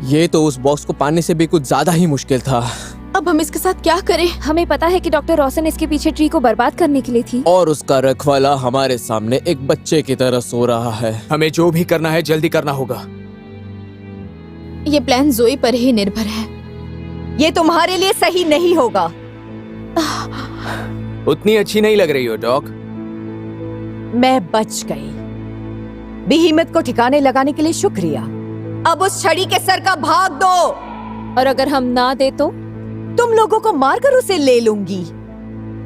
[SPEAKER 2] ये तो उस बॉक्स को पाने से भी कुछ ज्यादा ही मुश्किल था।
[SPEAKER 4] अब हम इसके साथ क्या करें?
[SPEAKER 3] हमें पता है कि डॉक्टर रोशन इसके पीछे ट्री को बर्बाद करने के लिए थी।
[SPEAKER 2] और उसका रखवाला हमारे सामने एक बच्चे की तरह सो रहा है।
[SPEAKER 9] हमें जो भी करना है जल्दी करना होगा।
[SPEAKER 4] ये प्लान जोई पर ही निर्भर है।
[SPEAKER 7] ये तुम्हारे लिए सही नहीं होगा।
[SPEAKER 9] उतनी अच्छी नहीं लग रही हो डॉक।
[SPEAKER 7] मैं बच गई। बेहिम्मत को ठिकाने लगाने के लिए शुक्रिया। अब उस छड़ी के सर का भाग दो।
[SPEAKER 3] और अगर हम ना दे तो?
[SPEAKER 7] तुम लोगों को मारकर उसे ले लूंगी।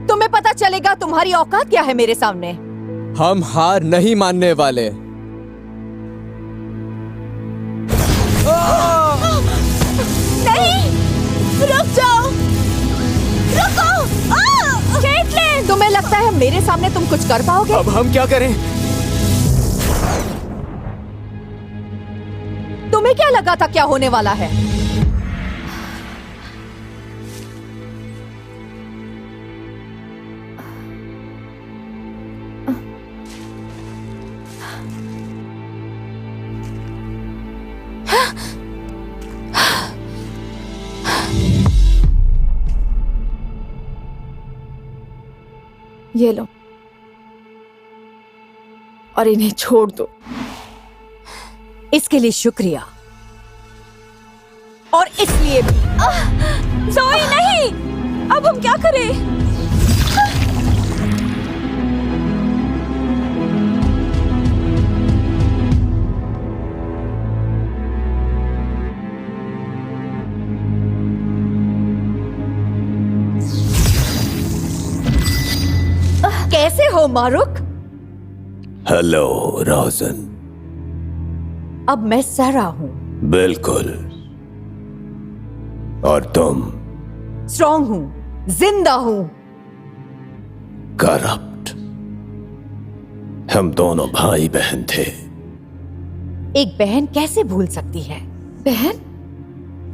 [SPEAKER 7] तुम्हें पता चलेगा तुम्हारी औकात क्या है मेरे सामने।
[SPEAKER 2] हम हार नहीं मानने वाले।
[SPEAKER 7] नहीं, रुक जाओ, रुको। केटलिन, तुम्हें लगता है मेरे सामने तुम कुछ कर पाओगे?
[SPEAKER 9] अब हम क्या करें?
[SPEAKER 7] तुम्हें क्या लगा था क्या होने वाला है?
[SPEAKER 4] ये लो और इन्हें छोड़ दो।
[SPEAKER 7] इसके लिए शुक्रिया और इसलिए भी।
[SPEAKER 3] ज़ोई नहीं, अब हम क्या करें?
[SPEAKER 7] कैसे हो हेलो मारुक।
[SPEAKER 6] हेलो रोजन।
[SPEAKER 7] अब मैं सहरा हूं।
[SPEAKER 6] बिल्कुल। और तुम?
[SPEAKER 7] स्ट्रांग हूं, जिंदा हूं।
[SPEAKER 6] करप्ट। हम दोनों भाई बहन थे।
[SPEAKER 7] एक बहन कैसे भूल सकती है?
[SPEAKER 4] बहन?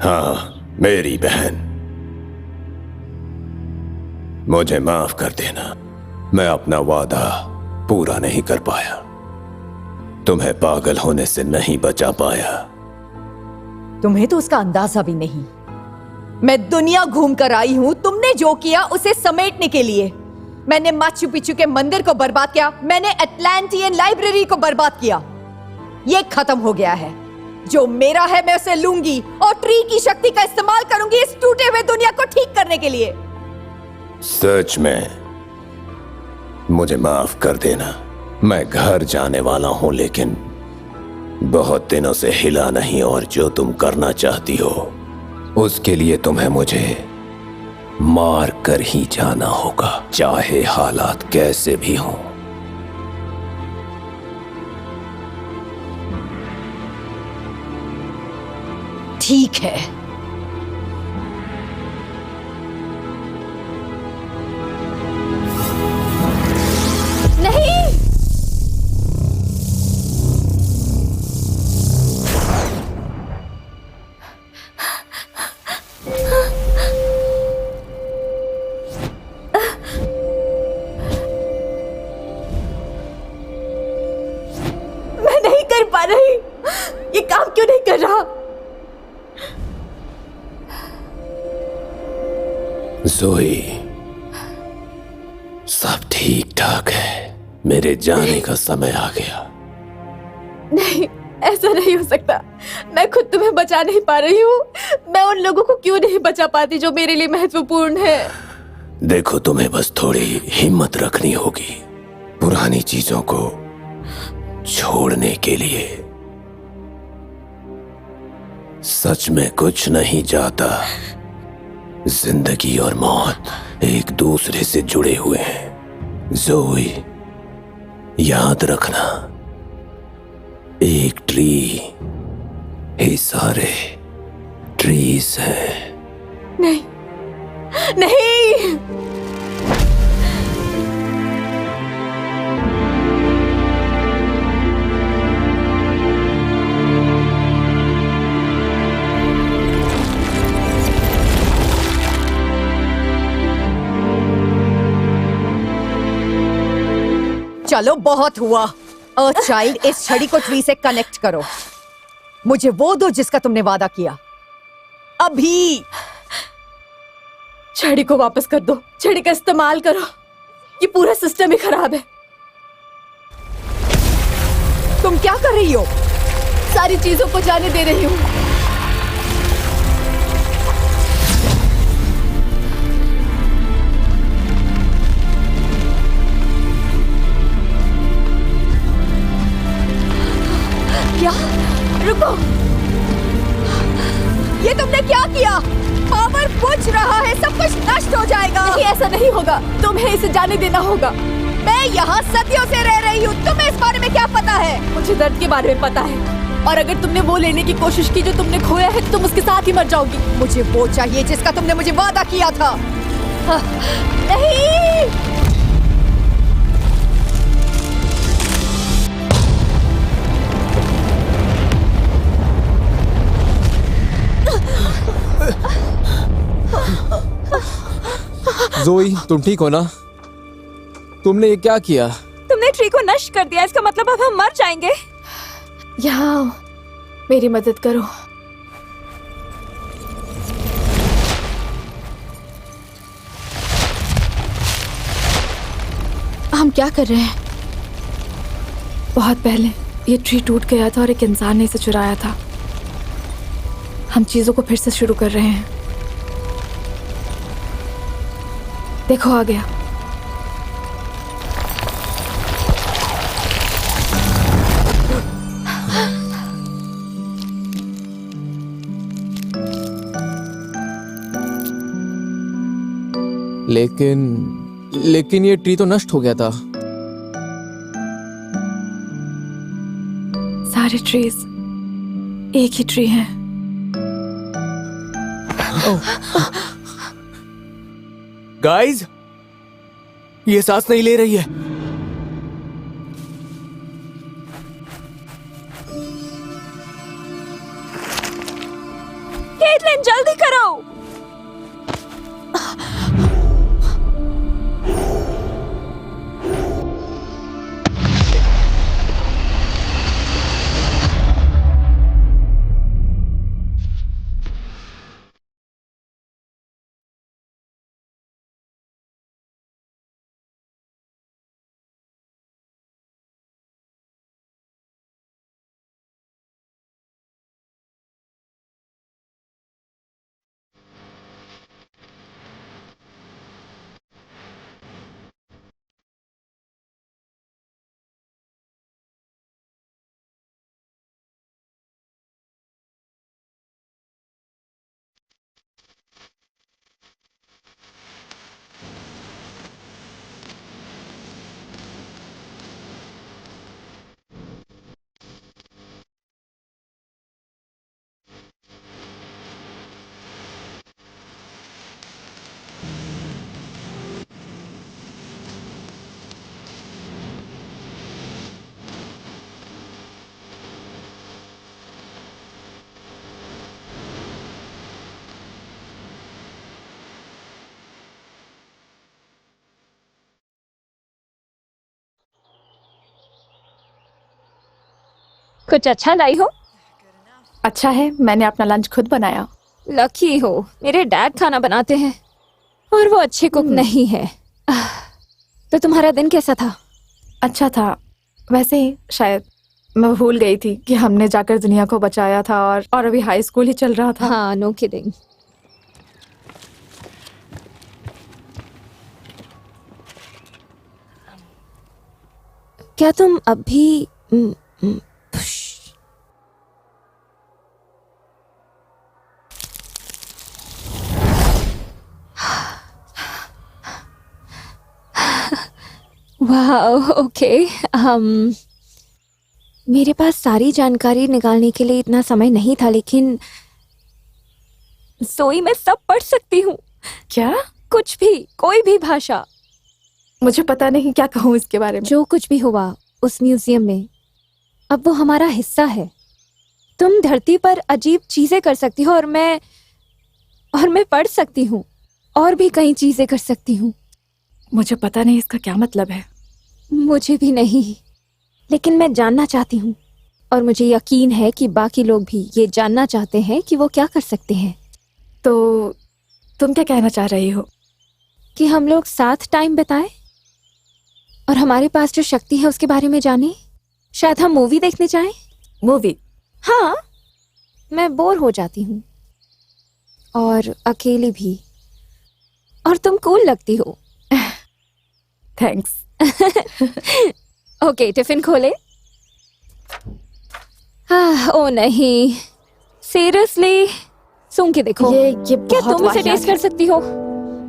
[SPEAKER 6] हाँ, मेरी बहन। मुझे माफ कर देना, मैं अपना वादा पूरा नहीं कर पाया। तुम्हें पागल होने से नहीं बचा पाया।
[SPEAKER 7] तुम्हें तो उसका अंदाजा भी नहीं। मैं दुनिया घूम कर आई हूं तुमने जो किया उसे समेटने के लिए। मैंने माचू पिचू के मंदिर को बर्बाद किया, मैंने अटलांटियन लाइब्रेरी को बर्बाद किया। ये खत्म हो गया है। जो मेरा है मैं उसे लूंगी और ट्री की शक्ति का इस्तेमाल करूंगी इस टूटे हुए दुनिया को ठीक करने के लिए।
[SPEAKER 6] सच में मुझे माफ कर देना, मैं घर जाने वाला हूं, लेकिन बहुत दिनों से हिला नहीं, और जो तुम करना चाहती हो उसके लिए तुम्हें मुझे मार कर ही जाना होगा, चाहे हालात कैसे भी हों।
[SPEAKER 7] ठीक है।
[SPEAKER 4] नहीं। मैं नहीं कर पा रही। ये काम क्यों नहीं कर रहा?
[SPEAKER 6] जोई, सब ठीक ठाक है। मेरे जाने का समय आ गया।
[SPEAKER 4] नहीं, ऐसा नहीं हो सकता। मैं खुद तुम्हें बचा नहीं पा रही हूँ। मैं उन लोगों को क्यों नहीं बचा पाती जो मेरे लिए महत्वपूर्ण है।
[SPEAKER 6] देखो, तुम्हें बस थोड़ी हिम्मत रखनी होगी पुरानी चीजों को छोड़ने के लिए। सच में कुछ नहीं जाता। जिंदगी और मौत एक दूसरे से जुड़े हुए हैं। जोई, याद रखना, एक ट्री ही सारे ट्रीज हैं।
[SPEAKER 4] नहीं, नहीं।
[SPEAKER 7] चलो बहुत हुआ। अर्थ चाइल्ड, इस छड़ी को ट्री से कनेक्ट करो। मुझे वो दो जिसका तुमने वादा किया। अभी
[SPEAKER 4] छड़ी को वापस कर दो। छड़ी का इस्तेमाल करो। ये पूरा सिस्टम ही खराब है।
[SPEAKER 7] तुम क्या कर रही हो?
[SPEAKER 4] सारी चीजों को जाने दे रही हूँ।
[SPEAKER 7] क्या? रुको, ये तुमने क्या किया? पावर बुझ रहा है, सब कुछ नष्ट हो जाएगा।
[SPEAKER 4] नहीं, ऐसा नहीं होगा। तुम्हें इसे जाने देना होगा।
[SPEAKER 7] मैं यहाँ सदियों से रह रही हूँ, तुम्हें इस बारे में क्या पता है?
[SPEAKER 4] मुझे दर्द के बारे में पता है, और अगर तुमने वो लेने की कोशिश की जो तुमने खोया है, तो तुम उसके साथ ही मर जाओगी।
[SPEAKER 7] मुझे वो चाहिए जिसका तुमने मुझे वादा किया था। नहीं।
[SPEAKER 2] जोई, तुम ठीक हो ना? तुमने ये क्या किया?
[SPEAKER 4] तुमने ट्री को नष्ट कर दिया। इसका मतलब अब हम मर जाएंगे। यहाँ आओ, मेरी मदद करो। हम क्या कर रहे हैं? बहुत पहले ये ट्री टूट गया था और एक इंसान ने इसे चुराया था। हम चीजों को फिर से शुरू कर रहे हैं। देखो, आ गया।
[SPEAKER 2] लेकिन ये ट्री तो नष्ट हो गया था।
[SPEAKER 4] सारे ट्रीज एक ही ट्री हैं।
[SPEAKER 9] गाइस, ये सांस नहीं ले रही है।
[SPEAKER 3] केटलिन जल्दी करो। कुछ अच्छा लाई हो?
[SPEAKER 4] अच्छा है, मैंने अपना लंच खुद बनाया।
[SPEAKER 3] लकी हो, मेरे डैड खाना बनाते हैं और वो अच्छे कुक नहीं है। तो तुम्हारा दिन कैसा था?
[SPEAKER 4] अच्छा था, वैसे ही शायद मैं भूल गई थी कि हमने जाकर दुनिया को बचाया था और अभी हाई स्कूल ही चल रहा था।
[SPEAKER 3] हाँ, नो किडिंग। क्या तुम अभी वाह, ओके। मेरे पास सारी जानकारी निकालने के लिए इतना समय नहीं था, लेकिन सोई मैं सब पढ़ सकती हूँ।
[SPEAKER 4] क्या?
[SPEAKER 3] कुछ भी, कोई भी भाषा।
[SPEAKER 4] मुझे पता नहीं क्या कहूँ इसके बारे में।
[SPEAKER 3] जो कुछ भी हुआ उस म्यूजियम में, अब वो हमारा हिस्सा है। तुम धरती पर अजीब चीजें कर सकती हो और मैं पढ़ सकती हूँ और भी कई चीजें कर सकती हूँ।
[SPEAKER 4] मुझे पता नहीं इसका क्या मतलब है।
[SPEAKER 3] मुझे भी नहीं, लेकिन मैं जानना चाहती हूँ और मुझे यकीन है कि बाकी लोग भी ये जानना चाहते हैं कि वो क्या कर सकते हैं।
[SPEAKER 4] तो तुम क्या कहना चाह रही हो?
[SPEAKER 3] कि हम लोग साथ टाइम बिताएं और हमारे पास जो शक्ति है उसके बारे में जाने। शायद हम मूवी देखने जाएं।
[SPEAKER 4] मूवी?
[SPEAKER 3] हाँ, मैं बोर हो जाती हूँ और अकेली भी, और तुम कूल लगती हो।
[SPEAKER 4] थैंक्स।
[SPEAKER 3] ओके, टिफिन खोले। ओ नहीं, सीरियसली, सूंघ के देखो।
[SPEAKER 4] ये
[SPEAKER 3] क्या
[SPEAKER 4] बहुत
[SPEAKER 3] तुम इसे
[SPEAKER 4] वाहियात
[SPEAKER 3] टेस्ट कर सकती हो?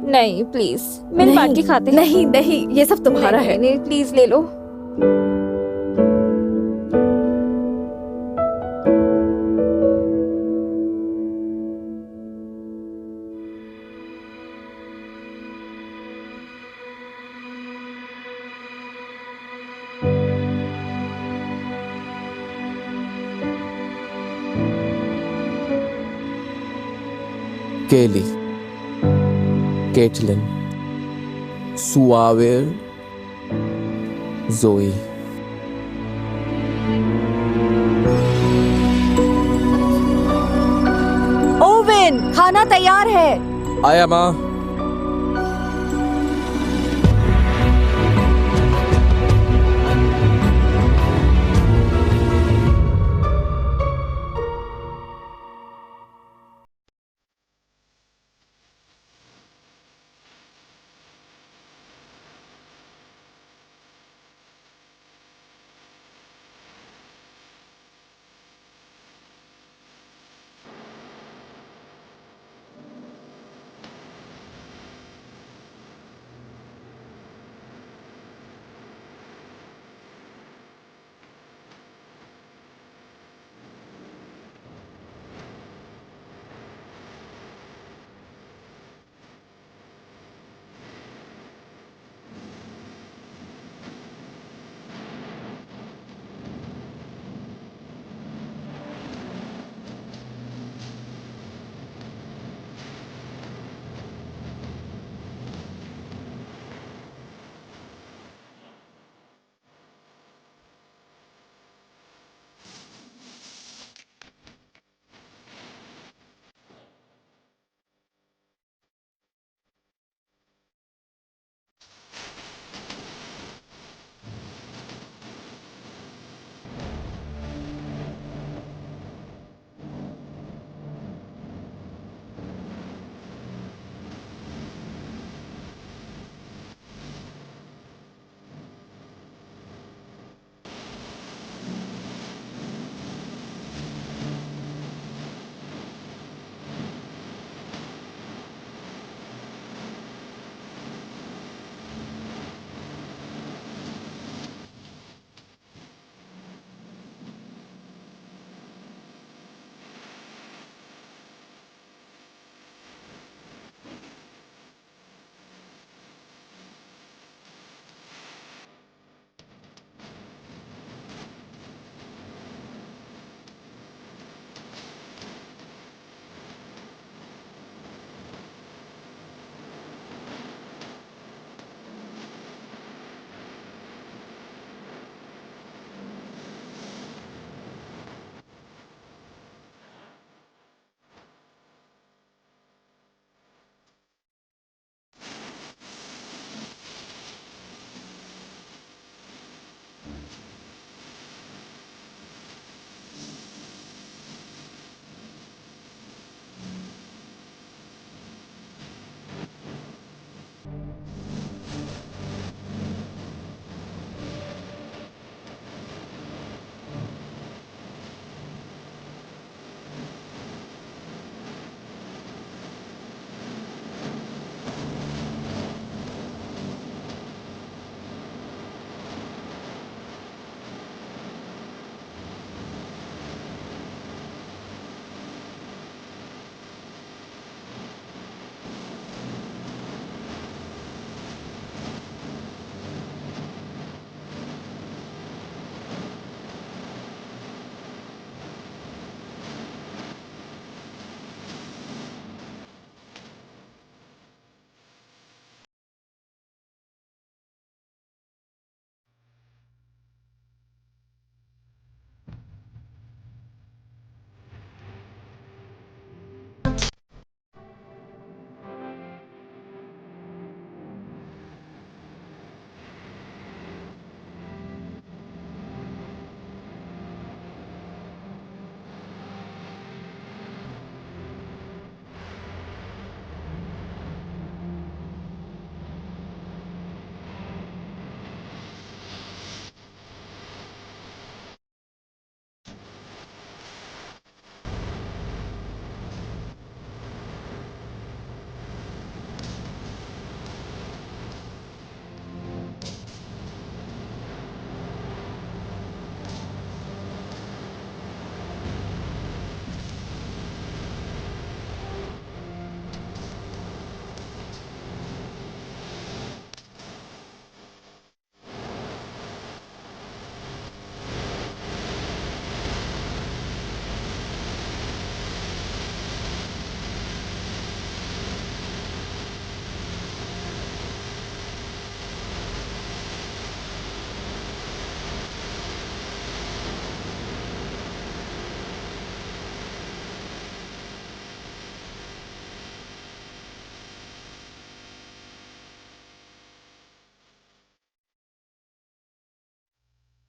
[SPEAKER 3] नहीं प्लीज, मिल बांट के खाते हैं।
[SPEAKER 4] नहीं नहीं, ये सब तुम्हारा है।
[SPEAKER 3] नहीं, प्लीज ले लो।
[SPEAKER 2] केली, केटलिन, सुआवेर, जोई।
[SPEAKER 7] ओवेन, खाना तैयार है।
[SPEAKER 2] आया माँ।